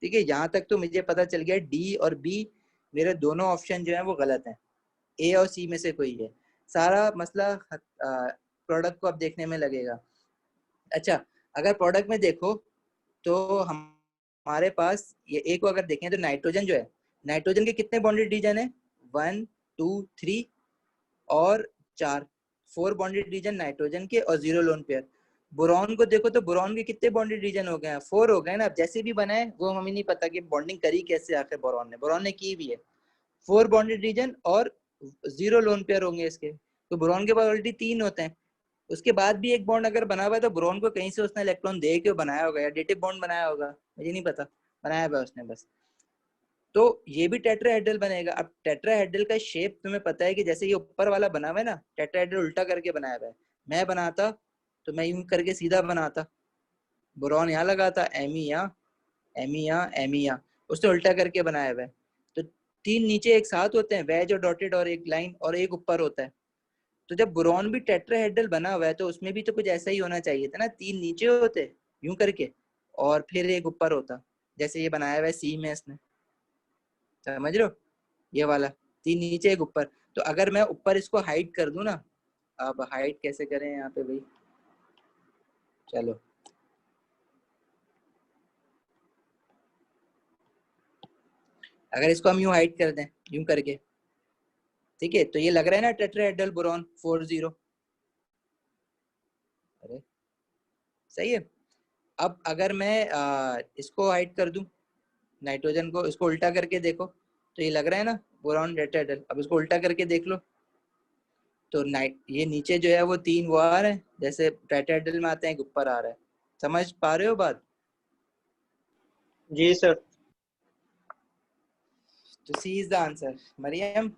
ठीक है, यहाँ तक तो मुझे पता चल गया डी और बी मेरे दोनों ऑप्शन जो है वो गलत हैं, ए और सी में से कोई है। सारा मसला प्रोडक्ट को अब देखने में लगेगा। अच्छा, अगर प्रोडक्ट में देखो तो हमारे पास ये ए को अगर देखें तो नाइट्रोजन जो है, नाइट्रोजन के कितने बॉन्डेड रीजन है, 1 2 3 और 4 बॉन्डेड रीजन नाइट्रोजन के और 0 लोन पेयर। बोरॉन को देखो तो बोरॉन के कितने बॉन्डेड रीजन हो गए हैं, 4 हो गए ना। अब जैसे भी बनाए वो हमें नहीं पता कि बॉन्डिंग करी कैसे आखिर बोरॉन ने की भी है। 4 बॉन्डेड रीजन और 0 लोन पेयर होंगे इसके, तो बोरॉन के पास ऑलरेडी 3 होते हैं। उसके बाद भी एक बॉन्ड अगर बना हुआ है तो बोरॉन को कहीं से उसने इलेक्ट्रॉन दे के बनाया होगा या एडिटिव बॉन्ड बनाया होगा, मुझे नहीं पता, बनाया हुआ उसने बस। तो ये भी टेट्राहेड्रल बनेगा। अब टेट्राहेड्रल का शेप तुम्हें पता है कि जैसे ये ऊपर वाला बना हुआ है ना, टेट्राहेड्रल उल्टा करके बनाया हुआ है। मैं बनाता तो मैं यूं करके सीधा बनाता, बोरॉन यहाँ लगाता, Me यहाँ, Me यहाँ, Me यहाँ, उसने उल्टा करके बनाया हुआ है। तो 3 नीचे एक साथ होते हैं, वेज और डॉटेड, और एक लाइन और एक ऊपर होता है। तो जब बोरॉन भी टेट्राहेड्रल बना हुआ है तो उसमें भी तो कुछ ऐसा ही होना चाहिए था ना, 3 नीचे होते यूं करके और फिर एक ऊपर होता, जैसे ये बनाया हुआ है सी में इसने, समझ रहे हो, ये वाला 3 नीचे एक ऊपर। तो अगर मैं ऊपर इसको हाइड कर दूं ना, अब हाइड कैसे करें यहाँ पे भाई, चलो अगर इसको हम यूं हाइड कर दें यूं करके, ठीक है, तो ये लग रहा है ना टेट्राहेड्रल बोरॉन 4-0। अरे सही है। अब अगर मैं इसको हाइड कर दूं, नाइट्रोजन को, इसको उल्टा करके देखो तो ये लग रहा है ना बोरॉन टेट्राहेड्रल। अब इसको उल्टा करके देख लो तो ये नीचे जो है वो 3 वो आ रहे हैं जैसे टेट्राहेड्रल में आते हैं, ऊपर आ रहा है। समझ पा रहे हो बात? जी सर। तो सी इज द आंसर। मरियम